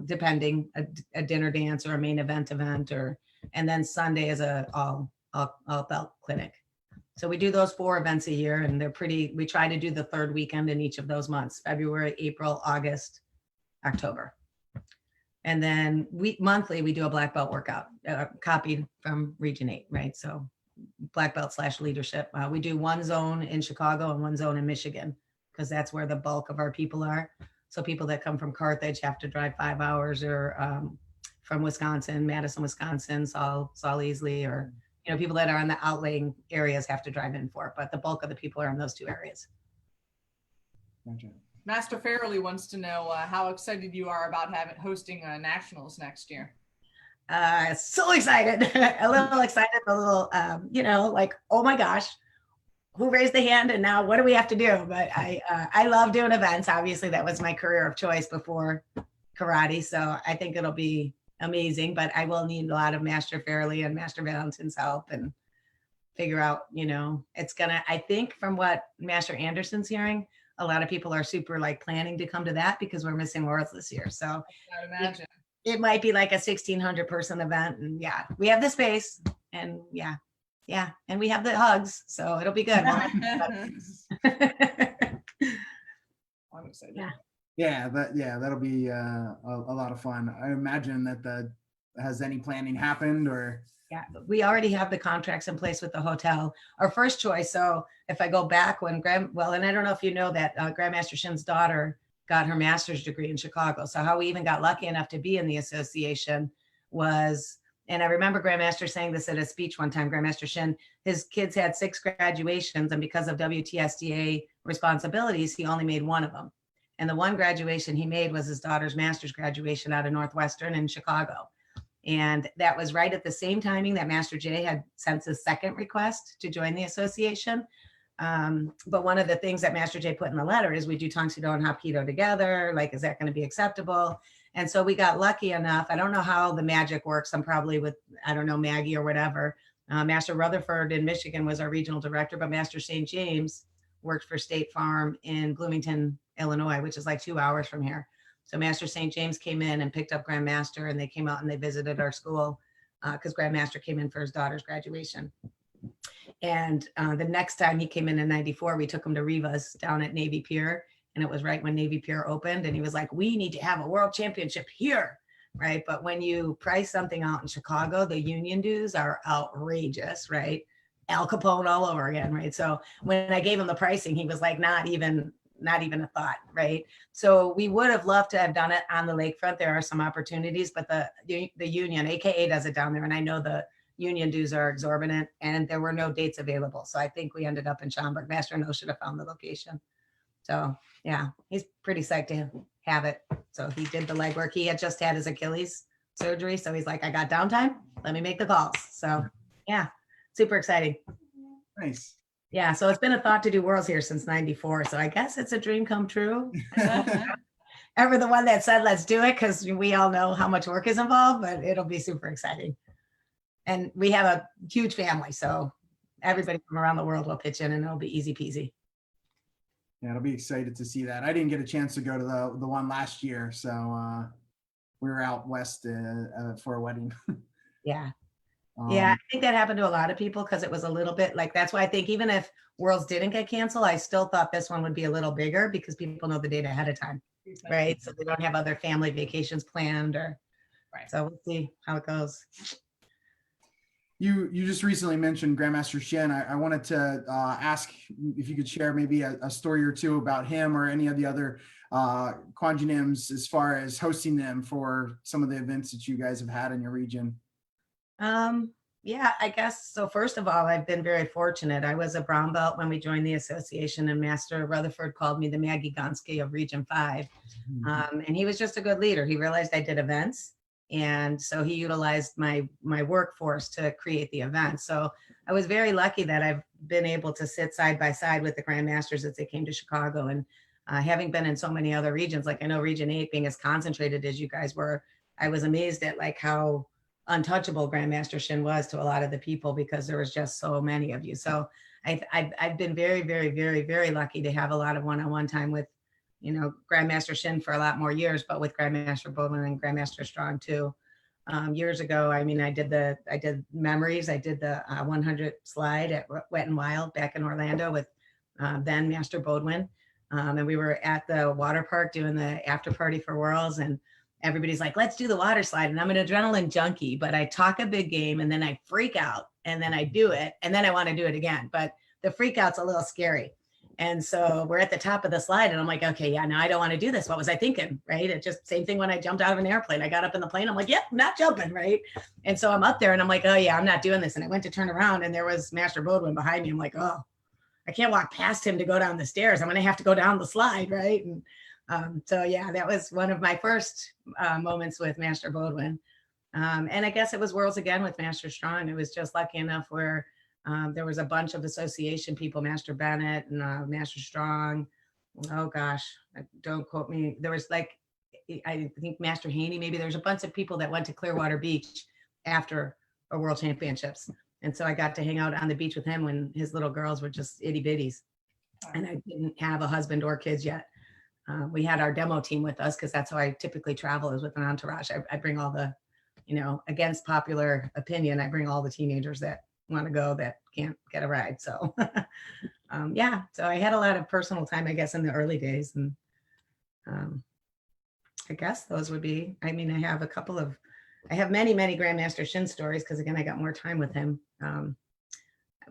depending, a dinner dance or a main event, and then Sunday is a all belt clinic. So we do those 4 events a year, and we try to do the 3rd weekend in each of those months: February, April, August, October. And then monthly, we do a black belt workout, copied from Region 8, right? So black belt / leadership. We do 1 zone in Chicago and 1 zone in Michigan, because that's where the bulk of our people are. So people that come from Carthage have to drive 5 hours, or from Wisconsin, Madison, Wisconsin, Saul Easley, or people that are in the outlying areas have to drive in for it, but the bulk of the people are in those 2 areas. Gotcha. Master Fairley wants to know how excited you are about hosting nationals next year. So excited, a little excited, a little, like, oh my gosh, who raised the hand and now what do we have to do? But I love doing events. Obviously, that was my career of choice before karate. So I think it'll be amazing, but I will need a lot of Master Fairley and Master Valentin's help and figure out, it's gonna, I think from what Master Anderson's hearing, a lot of people are super like planning to come to that because we're missing Worlds this year. So I would imagine it might be like a 1,600 person event, and we have the space, and and we have the hugs, so it'll be good. I'm excited. That'll be a lot of fun. I imagine that has any planning happened, or? Yeah, we already have the contracts in place with the hotel. Our first choice. So if I go back when and I don't know if you know that Grandmaster Shin's daughter got her master's degree in Chicago. So how we even got lucky enough to be in the association was, and I remember Grandmaster saying this at a speech one time, Grandmaster Shin, his kids had 6 graduations, and because of WTSDA responsibilities, he only made 1 of them. And the 1 graduation he made was his daughter's master's graduation out of Northwestern in Chicago. And that was right at the same timing that Master J had sent his 2nd request to join the association. But one of the things that Master J put in the letter is we do Tongsido and Hapkido together. Like, is that going to be acceptable? And so we got lucky enough. I don't know how the magic works. I'm probably with, I don't know, Maggie or whatever. Master Rutherford in Michigan was our regional director, but Master St. James worked for State Farm in Bloomington, Illinois, which is like 2 hours from here. So Master St. James came in and picked up Grandmaster, and they came out and they visited our school because Grandmaster came in for his daughter's graduation. And the next time he came in '94, we took him to Riva's down at Navy Pier. And it was right when Navy Pier opened. And he was like, we need to have a world championship here. Right. But when you price something out in Chicago, the union dues are outrageous. Right. Al Capone all over again. Right. So when I gave him the pricing, he was like, not even a thought. Right. So we would have loved to have done it on the lakefront. There are some opportunities, but the union, AKA, does it down there. And I know the union dues are exorbitant and there were no dates available. So I think we ended up in Schaumburg. Master No should have found the location. So yeah, he's pretty psyched to have it. So he did the legwork. He had just had his Achilles surgery. So he's like, I got downtime. Let me make the calls. So yeah, super exciting. Nice. Yeah. So it's been a thought to do Worlds here since '94. So I guess it's a dream come true. Ever the one that said, let's do it, because we all know how much work is involved, but it'll be super exciting. And we have a huge family. So everybody from around the world will pitch in and it'll be easy peasy. Yeah, I'll be excited to see that. I didn't get a chance to go to the one last year, so we were out west for a wedding. Yeah. Yeah, I think that happened to a lot of people because it was a little bit like, that's why I think even if Worlds didn't get canceled, I still thought this one would be a little bigger because people know the date ahead of time, right? So they don't have other family vacations planned or, Right. So we'll see how it goes. You just recently mentioned Grandmaster Shin. I wanted to ask if you could share maybe a story or two about him or any of the other quanjinims as far as hosting them for some of the events that you guys have had in your region. Yeah, I guess. So first of all, I've been very fortunate. I was a brown belt when we joined the association, and Master Rutherford called me the Maggie Gonski of Region 5. And he was just a good leader. He realized I did events. And so he utilized my workforce to create the event. So I was very lucky that I've been able to sit side by side with the Grandmasters as they came to Chicago. And having been in so many other regions, like I know Region 8 being as concentrated as you guys were, I was amazed at like how untouchable Grandmaster Shin was to a lot of the people because there was just so many of you. So I've been very, very, very, very lucky to have a lot of one-on-one time with, you know, Grandmaster Shin for a lot more years, but with Grandmaster Bowman and Grandmaster Strong too. Years ago, I mean, I did memories. I did the 100 slide at Wet and Wild back in Orlando with then Master Bodwin. And we were at the water park doing the after party for Worlds, and everybody's like, let's do the water slide. And I'm an adrenaline junkie, but I talk a big game and then I freak out and then I do it. And then I want to do it again. But the freak out's a little scary. And so we're at the top of the slide and I'm like, okay, yeah, no, I don't want to do this. What was I thinking? Right. It just same thing when I jumped out of an airplane. I got up in the plane. I'm like, yep, not jumping. Right. And so I'm up there and I'm like, oh yeah, I'm not doing this. And I went to turn around and there was Master Bodwin behind me. I'm like, oh, I can't walk past him to go down the stairs. I'm going to have to go down the slide. Right. And so yeah, that was one of my first moments with Master Bodwin. And I guess it was Worlds again with Master Strong. It was just lucky enough where there was a bunch of association people, Master Bennett and Master Strong. Oh gosh, don't quote me. There was like, I think Master Haney, maybe there's a bunch of people that went to Clearwater Beach after a World Championships. And so I got to hang out on the beach with him when his little girls were just itty bitties. And I didn't have a husband or kids yet. We had our demo team with us because that's how I typically travel, is with an entourage. I bring all the, you know, against popular opinion, I bring all the teenagers that want to go that can't get a ride. So yeah, so I had a lot of personal time, I guess, in the early days. And I guess those would be, I mean, I have many Grandmaster Shin stories because again, I got more time with him.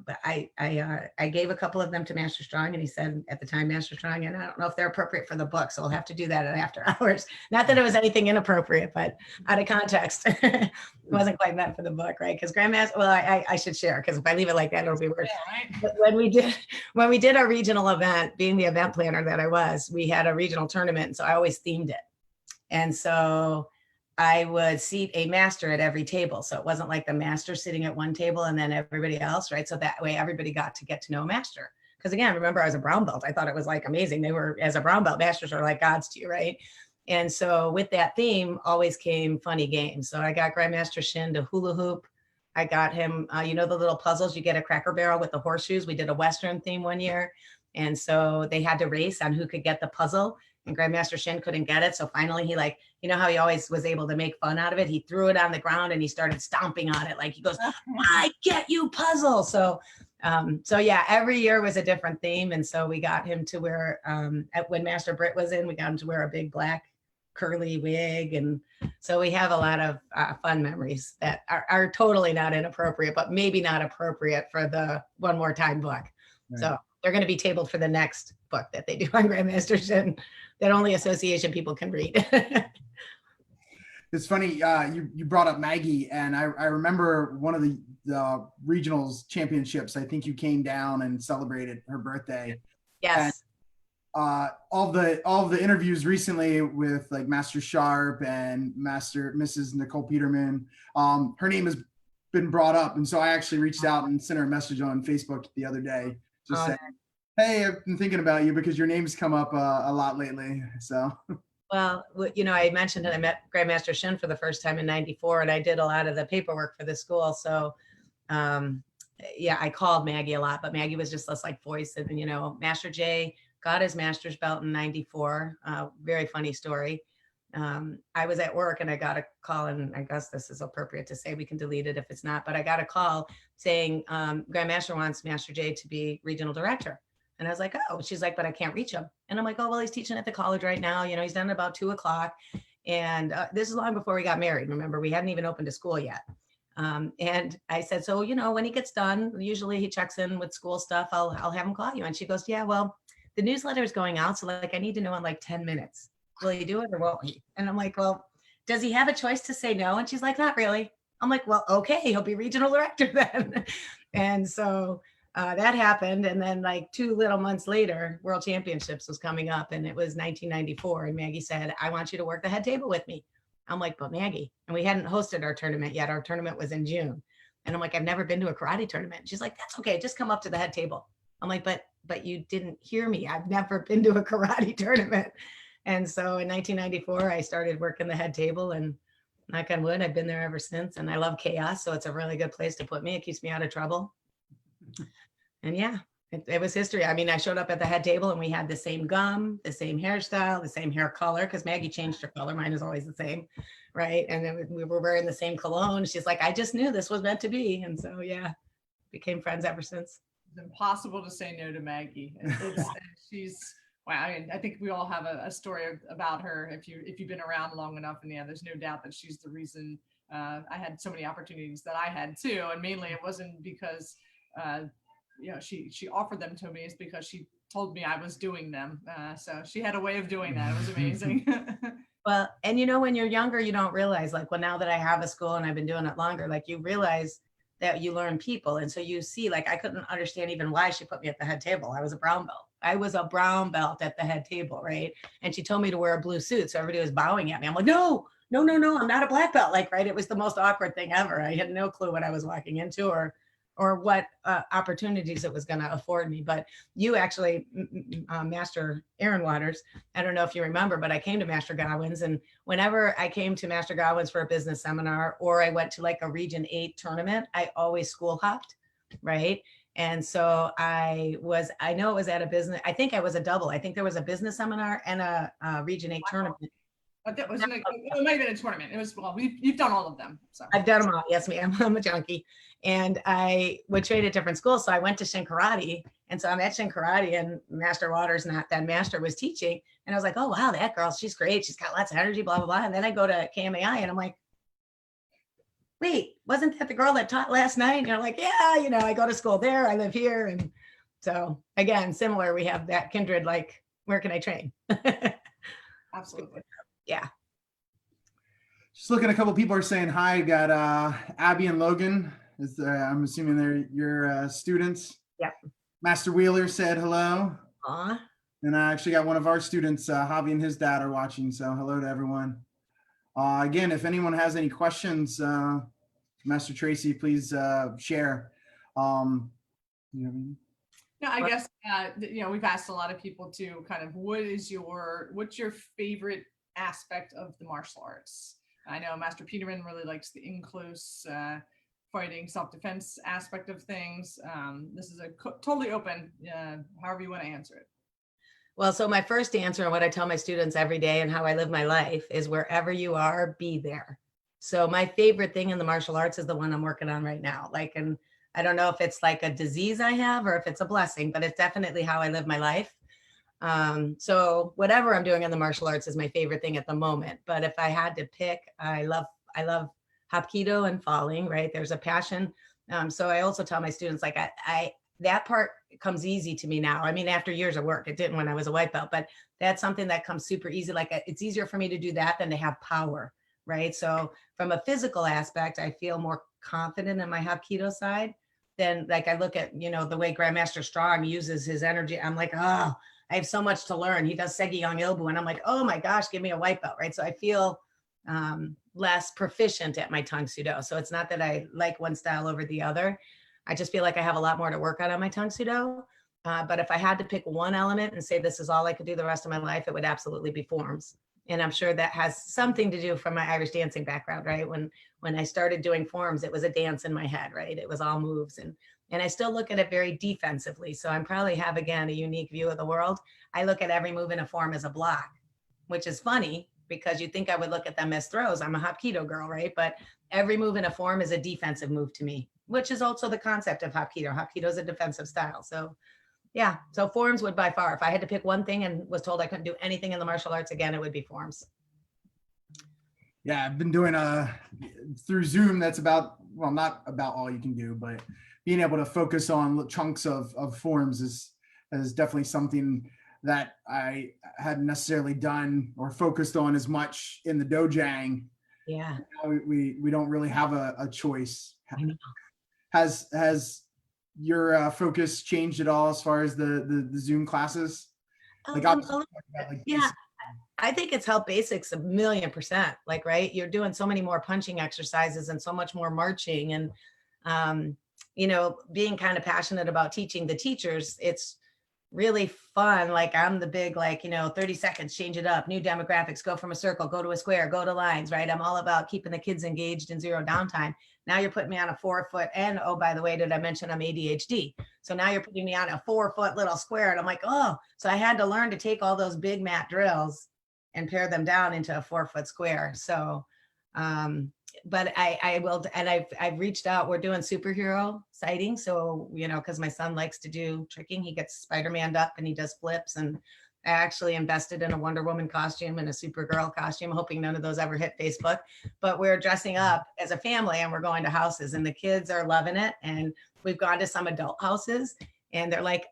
But I gave a couple of them to Master Strong, and he said at the time, Master Strong, and I don't know if they're appropriate for the book, so we'll have to do that at after hours. Not that it was anything inappropriate, but out of context. It wasn't quite meant for the book, right? Because Grandmaster, well, I should share, because if I leave it like that, it'll be worse. Yeah, right? But when we did our regional event, being the event planner that I was, we had a regional tournament, and so I always themed it. And so I would seat a master at every table. So it wasn't like the master sitting at one table and then everybody else, right? So that way everybody got to get to know master. Because again, remember, I was a brown belt. I thought it was like amazing. They were, as a brown belt, masters are like gods to you, right? And so with that theme always came funny games. So I got Grandmaster Shin to hula hoop. I got him, you know, the little puzzles, you get a Cracker Barrel with the horseshoes. We did a Western theme one year. And so they had to race on who could get the puzzle. and Grandmaster Shin couldn't get it. So finally he like, you know how he always was able to make fun out of it? He threw it on the ground and he started stomping on it. Like he goes, I get you, puzzle. So yeah, every year was a different theme. And so we got him to wear, when Master Britt was in, we got him to wear a big black curly wig. And so we have a lot of fun memories that are totally not inappropriate, but maybe not appropriate for the One More Time book. Right. So they're going to be tabled for the next book that they do on Grandmaster Shin that only association people can read. It's funny, you brought up Maggie, and I remember one of the regionals championships. I think you came down and celebrated her birthday. Yes. And, all the interviews recently with like Master Sharp and Mrs. Nicole Peterman, her name has been brought up, and so I actually reached out and sent her a message on Facebook the other day, just saying, "Hey, I've been thinking about you because your name's come up a lot lately." So. Well, you know, I mentioned that I met Grandmaster Shin for the first time in '94, and I did a lot of the paperwork for the school. So, yeah, I called Maggie a lot, but Maggie was just this like voice. And, you know, Master J got his master's belt in '94. Very funny story. I was at work and I got a call, and I guess this is appropriate to say, we can delete it if it's not, but I got a call saying Grandmaster wants Master J to be regional director. And I was like, oh, she's like, but I can't reach him. And I'm like, oh, well, he's teaching at the college right now. You know, he's done at about 2:00. And this is long before we got married. Remember, we hadn't even opened a school yet. And I said, so, you know, when he gets done, usually he checks in with school stuff. I'll have him call you. And she goes, yeah, well, the newsletter is going out. So like, I need to know in like 10 minutes. Will he do it or won't he? And I'm like, well, does he have a choice to say no? And she's like, not really. I'm like, well, okay, he'll be regional director then. And so that happened. And then like 2 little months later, World Championships was coming up, and it was 1994. And Maggie said, I want you to work the head table with me. I'm like, but Maggie, and we hadn't hosted our tournament yet. Our tournament was in June. And I'm like, I've never been to a karate tournament. She's like, that's okay. Just come up to the head table. I'm like, but you didn't hear me. I've never been to a karate tournament. And so in 1994, I started working the head table, and knock on wood, I've been there ever since. And I love chaos. So it's a really good place to put me. It keeps me out of trouble. And yeah, it was history. I mean, I showed up at the head table and we had the same gum, the same hairstyle, the same hair color, because Maggie changed her color. Mine is always the same, right? And then we were wearing the same cologne. She's like, I just knew this was meant to be. And so, yeah, became friends ever since. It's impossible to say no to Maggie. She's, wow. I mean, I think we all have a story about her if you've been around long enough. And yeah, there's no doubt that she's the reason I had so many opportunities that I had too. And mainly it wasn't because you know, she offered them to me, is because she told me I was doing them. So she had a way of doing that. It was amazing. Well, and you know, when you're younger, you don't realize, like, well, now that I have a school and I've been doing it longer, like you realize that you learn people. And so you see, like, I couldn't understand even why she put me at the head table. I was a brown belt. I was a brown belt at the head table, right? And she told me to wear a blue suit. So everybody was bowing at me. I'm like, no, I'm not a black belt. Like, right. It was the most awkward thing ever. I had no clue what I was walking into or what opportunities it was going to afford me. But you actually, Master Aaron Waters, I don't know if you remember, but I came to Master Godwin's, and whenever I came to Master Godwin's for a business seminar, or I went to like a Region 8 tournament, I always school hopped, right? And so I know it was at a business, I think I was a double. I think there was a business seminar and a Region 8 tournament. But that wasn't it might have been a tournament. It was, well, you've done all of them. So I've done them all. Yes, ma'am. I'm a junkie. And I would train at different schools. So I went to Shin Karate. And so I'm at Shin Karate, and Master Waters, not then Master, was teaching. And I was like, oh, wow, that girl, she's great. She's got lots of energy, blah, blah, blah. And then I go to KMAI and I'm like, wait, wasn't that the girl that taught last night? And you're like, yeah, you know, I go to school there. I live here. And so again, similar, we have that kindred, like, where can I train? absolutely. Yeah. Just looking, a couple people are saying hi. Got Abby and Logan. I'm assuming they're your students. Yep. Master Wheeler said hello. Aw. And I actually got one of our students, Javi and his dad are watching. So hello to everyone. Again, if anyone has any questions, Master Treacy, please share. You know, No, I guess, you know, we've asked a lot of people to kind of, what's your favorite aspect of the martial arts? I know Master Peterman really likes the in-close fighting, self-defense aspect of things. This is a totally open, however you want to answer it. Well, so my first answer and what I tell my students every day and how I live my life is wherever you are, be there. So my favorite thing in the martial arts is the one I'm working on right now. Like, and I don't know if it's like a disease I have or if it's a blessing, but it's definitely how I live my life. So whatever I'm doing in the martial arts is my favorite thing at the moment. But if I had to pick, I love Hapkido and falling, right? There's a passion. So I also tell my students, like I that part comes easy to me now. I mean, after years of work, it didn't when I was a white belt, but that's something that comes super easy. Like it's easier for me to do that than to have power, right? So from a physical aspect, I feel more confident in my Hapkido side. Then like I look at, the way Grandmaster Strong uses his energy. I'm like, oh, I have so much to learn. He does Segi Yang Ilbu, and I'm like, oh my gosh, give me a white belt, right? So I feel less proficient at my Tang Sudo. So it's not that I like one style over the other. I just feel like I have a lot more to work on my Tang Sudo. But if I had to pick one element and say this is all I could do the rest of my life, it would absolutely be forms. And I'm sure that has something to do from my Irish dancing background, right? When I started doing forms, it was a dance in my head, right? It was all moves, and I still look at it very defensively. So I'm probably have, again, a unique view of the world. I look at every move in a form as a block, which is funny because you think I would look at them as throws. I'm a Hapkido girl, right? But every move in a form is a defensive move to me, which is also the concept of Hapkido. Hapkido is a defensive style. So yeah, so forms would by far, if I had to pick one thing and was told I couldn't do anything in the martial arts again, it would be forms. Yeah, I've been doing through Zoom. That's about, well, not about all you can do, but being able to focus on chunks of forms is definitely something that I hadn't necessarily done or focused on as much in the dojang. Yeah. We don't really have a choice. I know. Has your focus changed at all as far as the Zoom classes? Like, yeah, I think it's helped basics 1,000,000%. Like, right, you're doing so many more punching exercises and so much more marching, and being kind of passionate about teaching the teachers, it's really fun. Like I'm the big, 30 seconds, change it up, new demographics, go from a circle, go to a square, go to lines, right? I'm all about keeping the kids engaged in zero downtime. Now you're putting me on a 4-foot, and oh, by the way, did I mention I'm ADHD? So now you're putting me on a 4-foot little square, and I'm like, oh, so I had to learn to take all those big mat drills and pare them down into a 4-foot square. So, but I will, and I've reached out. We're doing superhero sighting, so because my son likes to do tricking, he gets Spider-Man'd up and he does flips. And I actually invested in a Wonder Woman costume and a Supergirl costume, hoping none of those ever hit Facebook. But we're dressing up as a family and we're going to houses, and the kids are loving it. And we've gone to some adult houses, and they're like,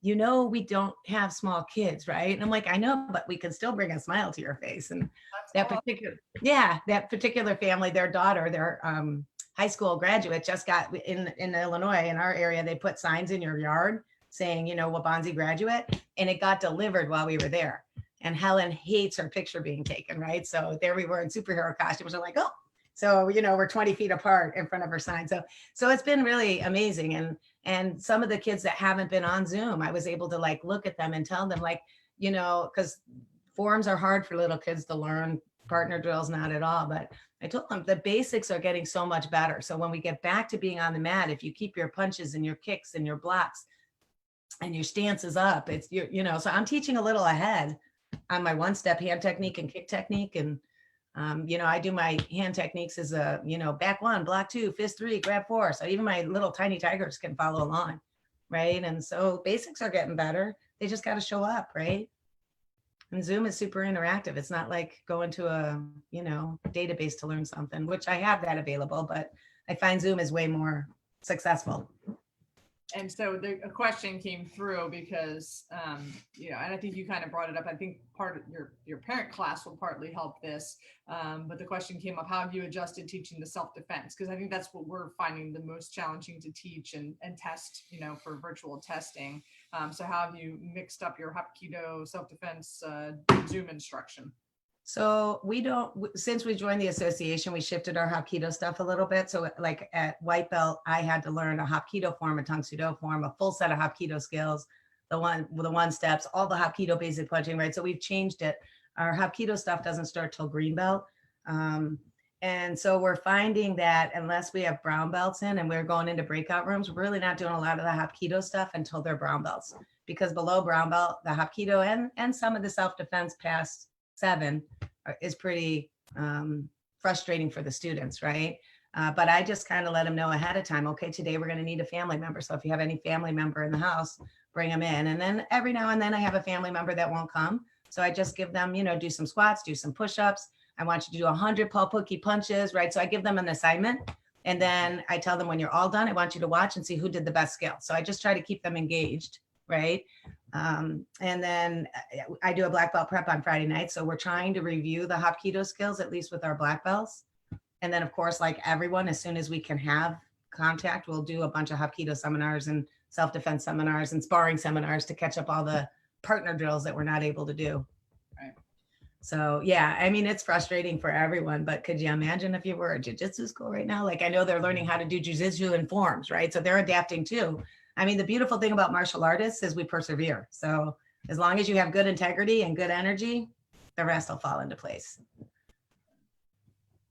we don't have small kids, right? And I'm like, I know, but we can still bring a smile to your face. And that particular family, their daughter, their high school graduate, just got in Illinois, in our area, they put signs in your yard saying, Wabanzi graduate, and it got delivered while we were there. And Helen hates her picture being taken, right? So there we were in superhero costumes. I'm like, oh, so we're 20 feet apart in front of her sign. So it's been really amazing. And some of the kids that haven't been on Zoom, I was able to look at them and tell them, because forms are hard for little kids to learn, partner drills not at all. But I told them the basics are getting so much better. So when we get back to being on the mat, if you keep your punches and your kicks and your blocks and your stances up, it's so I'm teaching a little ahead on my one-step hand technique and kick technique. And I do my hand techniques as a, back 1, block 2, fist 3, grab 4. So even my little tiny tigers can follow along, right? And so basics are getting better. They just got to show up, right? And Zoom is super interactive. It's not like going to a, database to learn something, which I have that available, but I find Zoom is way more successful. And so a question came through because, and I think you kind of brought it up. I think part of your parent class will partly help this. But the question came up, how have you adjusted teaching the self-defense? Because I think that's what we're finding the most challenging to teach and test, for virtual testing. So how have you mixed up your Hapkido self-defense Zoom instruction? So since we joined the association, we shifted our Hapkido stuff a little bit. So like at white belt, I had to learn a Hapkido form, a Tang Sudo form, a full set of Hapkido skills, the one steps, all the Hapkido basic punching, right? So we've changed it. Our Hapkido stuff doesn't start till green belt. And so we're finding that unless we have brown belts in and we're going into breakout rooms, we're really not doing a lot of the Hapkido stuff until they're brown belts. Because below brown belt, the Hapkido and some of the self-defense past 7 is pretty frustrating for the students, right? But I just kind of let them know ahead of time, okay, today we're going to need a family member. So if you have any family member in the house, bring them in. And then every now and then I have a family member that won't come. So I just give them, do some squats, do some push-ups. I want you to do 100 Paul Pookie punches, right? So I give them an assignment. And then I tell them when you're all done, I want you to watch and see who did the best skill. So I just try to keep them engaged, right? And then I do a black belt prep on Friday night. So we're trying to review the Hapkido skills, at least with our black belts. And then of course, like everyone, as soon as we can have contact, we'll do a bunch of Hapkido seminars and self-defense seminars and sparring seminars to catch up all the partner drills that we're not able to do. Right. So yeah, I mean, it's frustrating for everyone, but could you imagine if you were at jiu-jitsu school right now? Like I know they're learning how to do jiu-jitsu in forms, right? So they're adapting too. I mean, the beautiful thing about martial artists is we persevere. So as long as you have good integrity and good energy, the rest will fall into place.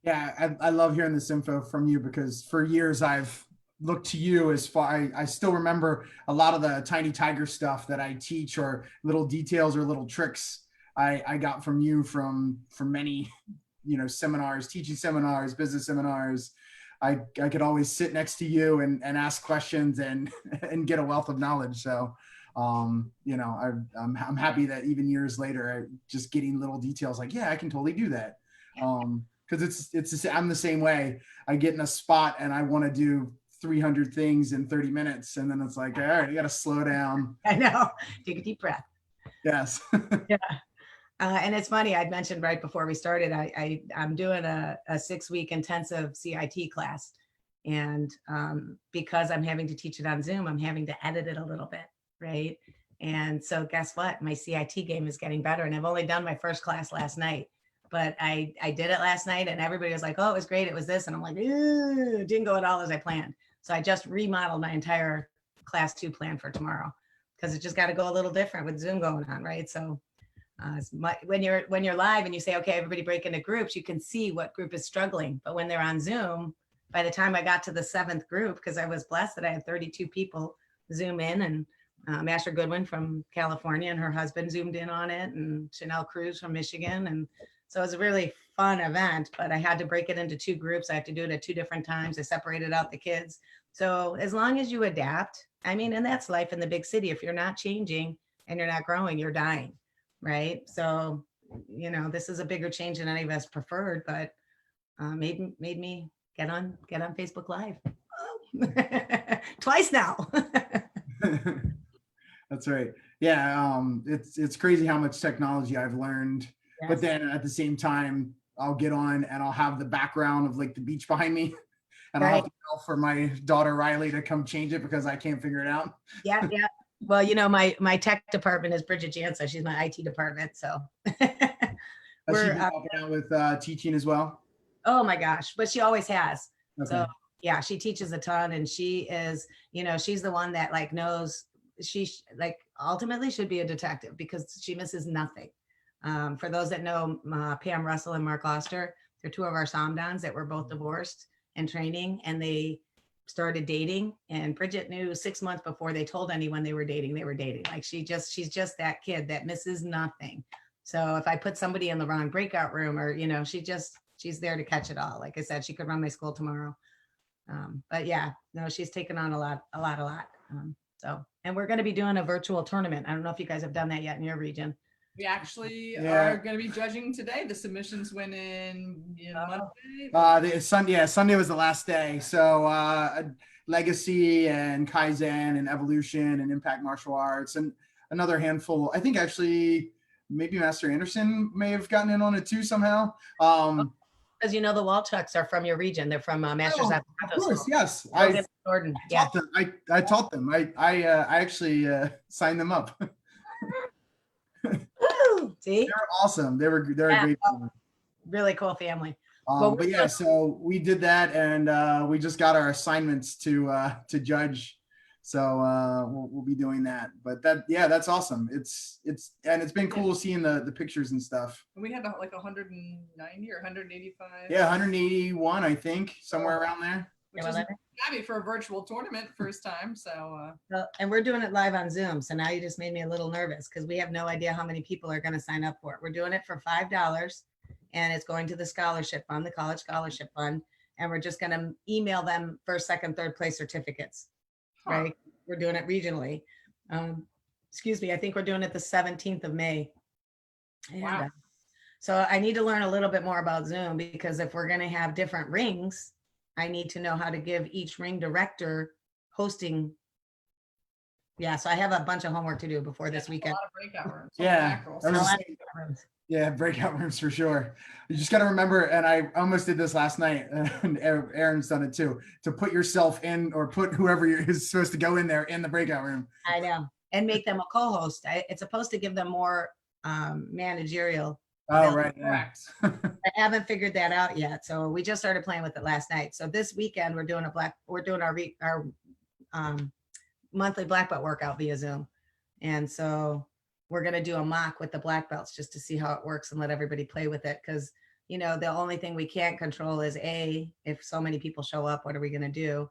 Yeah, I love hearing this info from you because for years I've looked to you as far, I still remember a lot of the Tiny Tiger stuff that I teach or little details or little tricks I got from you from many, seminars, teaching seminars, business seminars. I could always sit next to you and ask questions and get a wealth of knowledge. So, I'm happy that even years later, just getting little details like, yeah, I can totally do that. Because I'm the same way. I get in a spot and I want to do 300 things in 30 minutes. And then it's like, all right, you got to slow down. I know. Take a deep breath. Yes. Yeah. And it's funny, I'd mentioned right before we started, I'm doing a 6-week intensive CIT class. And because I'm having to teach it on Zoom, I'm having to edit it a little bit, right? And so guess what? My CIT game is getting better. And I've only done my first class last night. But I did it last night and everybody was like, oh, it was great. It was this. And I'm like, it didn't go at all as I planned. So I just remodeled my entire class 2 plan for tomorrow because it just got to go a little different with Zoom going on, right? So when you're live and you say, okay, everybody break into groups, you can see what group is struggling. But when they're on Zoom, by the time I got to the 7th group, because I was blessed that I had 32 people Zoom in and Master Goodwin from California and her husband Zoomed in on it and Chanel Cruz from Michigan. And so it was a really fun event, but I had to break it into 2 groups. I have to do it at 2 different times. I separated out the kids. So as long as you adapt, I mean, and that's life in the big city. If you're not changing and you're not growing, you're dying, right? So, this is a bigger change than any of us preferred, but made me get on Facebook Live. Twice now. That's right. Yeah. It's crazy how much technology I've learned. Yes. But then at the same time, I'll get on and I'll have the background of like the beach behind me. And right. I'll have to yell for my daughter Riley to come change it because I can't figure it out. Yeah. Well, my tech department is Bridget Jansa. She's my IT department. So we're helping out with teaching as well. Oh my gosh, but she always has. Okay. So yeah, she teaches a ton, and she is, she's the one that like knows she like ultimately should be a detective because she misses nothing. For those that know Pam Russell and Mark Oster, they're 2 of our Somdons that were both divorced and training, and they started dating. And Bridget knew 6 months before they told anyone they were dating. Like she's just that kid that misses nothing. So if I put somebody in the wrong breakout room or, she's there to catch it all. Like I said, she could run my school tomorrow. But yeah, no, she's taken on a lot. And we're going to be doing a virtual tournament. I don't know if you guys have done that yet in your region. We actually are going to be judging today. The submissions went in Monday. Sunday was the last day. So Legacy and Kaizen and Evolution and Impact Martial Arts and another handful. I think actually maybe Master Anderson may have gotten in on it too somehow. Because the Walchucks are from your region. They're from Masters. Of course, yes. I taught them. I actually signed them up. See, they're awesome. They're a great family. Really cool family. But yeah, so we did that, and we just got our assignments to judge So we'll be doing that. But that's awesome. It's been cool seeing the pictures and stuff. We had like 190 or 185. Yeah, 181, I think, somewhere around there. Which is happy for a virtual tournament first time. So and we're doing it live on Zoom. So now you just made me a little nervous because we have no idea how many people are going to sign up for it. We're doing it for $5 and it's going to the scholarship fund, the college scholarship fund. And we're just going to email them first, second, third place certificates. Right. We're doing it regionally. Excuse me. I think we're doing it the 17th of May. And, wow. So I need to learn a little bit more about Zoom because if we're going to have different rings, I need to know how to give each ring director hosting. Yeah, so I have a bunch of homework to do before this weekend. A lot of breakout rooms. Yeah, breakout rooms for sure. You just got to remember, and I almost did this last night, and Aaron's done it too, to put yourself in or put whoever is supposed to go in there in the breakout room. I know, and make them a co-host. It's supposed to give them more managerial. Oh, right. Correct. I haven't figured that out yet. So we just started playing with it last night. So this weekend we're doing our monthly black belt workout via Zoom. And so we're going to do a mock with the black belts just to see how it works and let everybody play with it. Cause the only thing we can't control is A, if so many people show up, what are we going to do?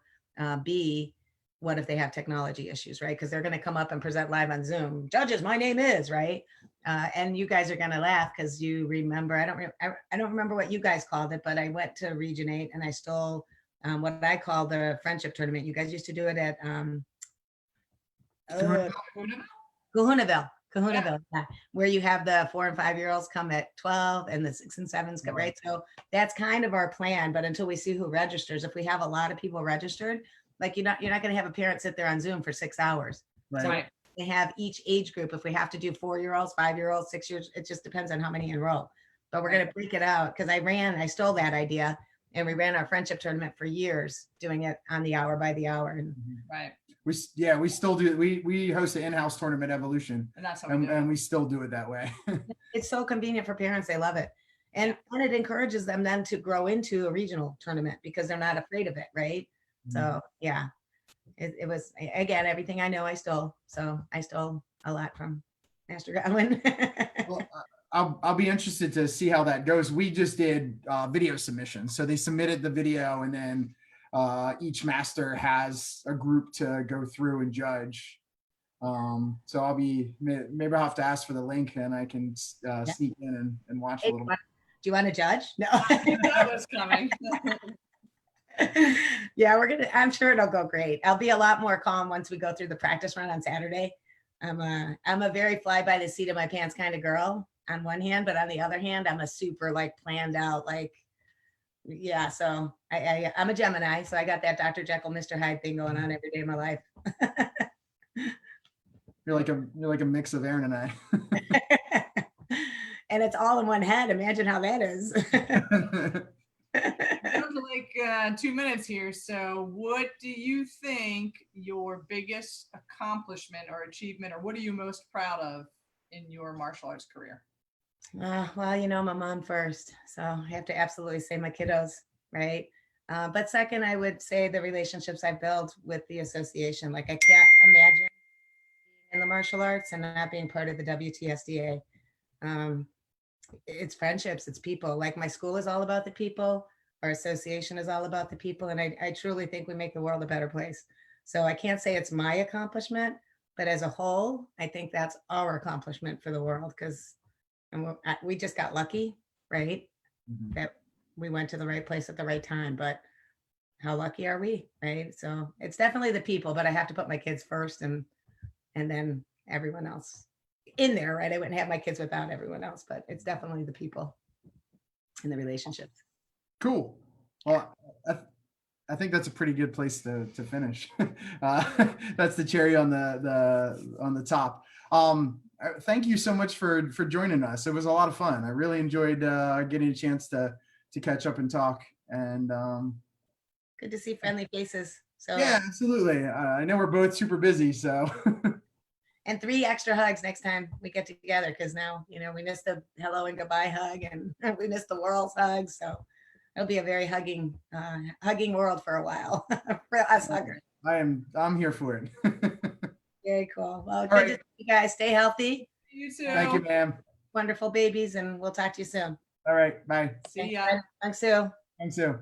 B, what if they have technology issues, right? Because they're going to come up and present live on Zoom. Judges, my name is, right? And you guys are going to laugh because you remember, I don't remember what you guys called it, but I went to Region 8 and I stole what I call the friendship tournament. You guys used to do it at Kahunaville, yeah. Where you have the 4 and 5-year-olds come at 12 and the 6 and 7s come, right? So that's kind of our plan, but until we see who registers, if we have a lot of people registered, like you're not going to have a parent sit there on Zoom for 6 hours. Right. So they have each age group. If we have to do 4-year-olds, 5-year-olds, 6 years, it just depends on how many enroll. But we're going to break it out because I stole that idea and we ran our friendship tournament for years, doing it on the hour by the hour. And right. We still do. We host an in-house tournament Evolution, and that's how and we still do it that way. It's so convenient for parents. They love it. And it encourages them then to grow into a regional tournament because they're not afraid of it. Right. So yeah, it was, again, everything I know I stole. So I stole a lot from Master Godwin. Well, I'll be interested to see how that goes. We just did video submissions. So they submitted the video and then each master has a group to go through and judge. So maybe I'll have to ask for the link and I can sneak in and watch a little bit. Do you want to judge? No. That was coming. Yeah, I'm sure it'll go great. I'll be a lot more calm once we go through the practice run on Saturday. I'm a very fly by the seat of my pants kind of girl on one hand, but on the other hand, I'm a super planned out, yeah. So I'm a Gemini. So I got that Dr. Jekyll, Mr. Hyde thing going on every day of my life. You're like a mix of Aaron and I. And it's all in one head. Imagine how that is. Down to 2 minutes here. So what do you think your biggest accomplishment or achievement, or what are you most proud of in your martial arts career? Well, my mom first. So I have to absolutely say my kiddos, right? But second, I would say the relationships I've built with the association. I can't imagine being in the martial arts and not being part of the WTSDA. It's friendships, it's people. My school is all about the people. Our association is all about the people. And I truly think we make the world a better place. So I can't say it's my accomplishment, but as a whole, I think that's our accomplishment for the world because we just got lucky, right? Mm-hmm. That we went to the right place at the right time. But how lucky are we, right? So it's definitely the people, but I have to put my kids first and then everyone else in there, right? I wouldn't have my kids without everyone else, but it's definitely the people and the relationships. Cool. Well, I think that's a pretty good place to finish. That's the cherry on the top. Thank you so much for joining us. It was a lot of fun. I really enjoyed getting a chance to catch up and talk. And good to see friendly faces. So yeah, absolutely. I know we're both super busy, so. And 3 extra hugs next time we get together because now we missed the hello and goodbye hug and we missed the world's hugs. So it'll be a very hugging world for a while for us huggers. I'm here for it. Very cool. Well, good right. to see you guys. Stay healthy. You too. Thank you, ma'am. Wonderful babies, and we'll talk to you soon. All right. Bye. See Thanks, ya. Fred. Thanks, Sue. Thanks, Sue.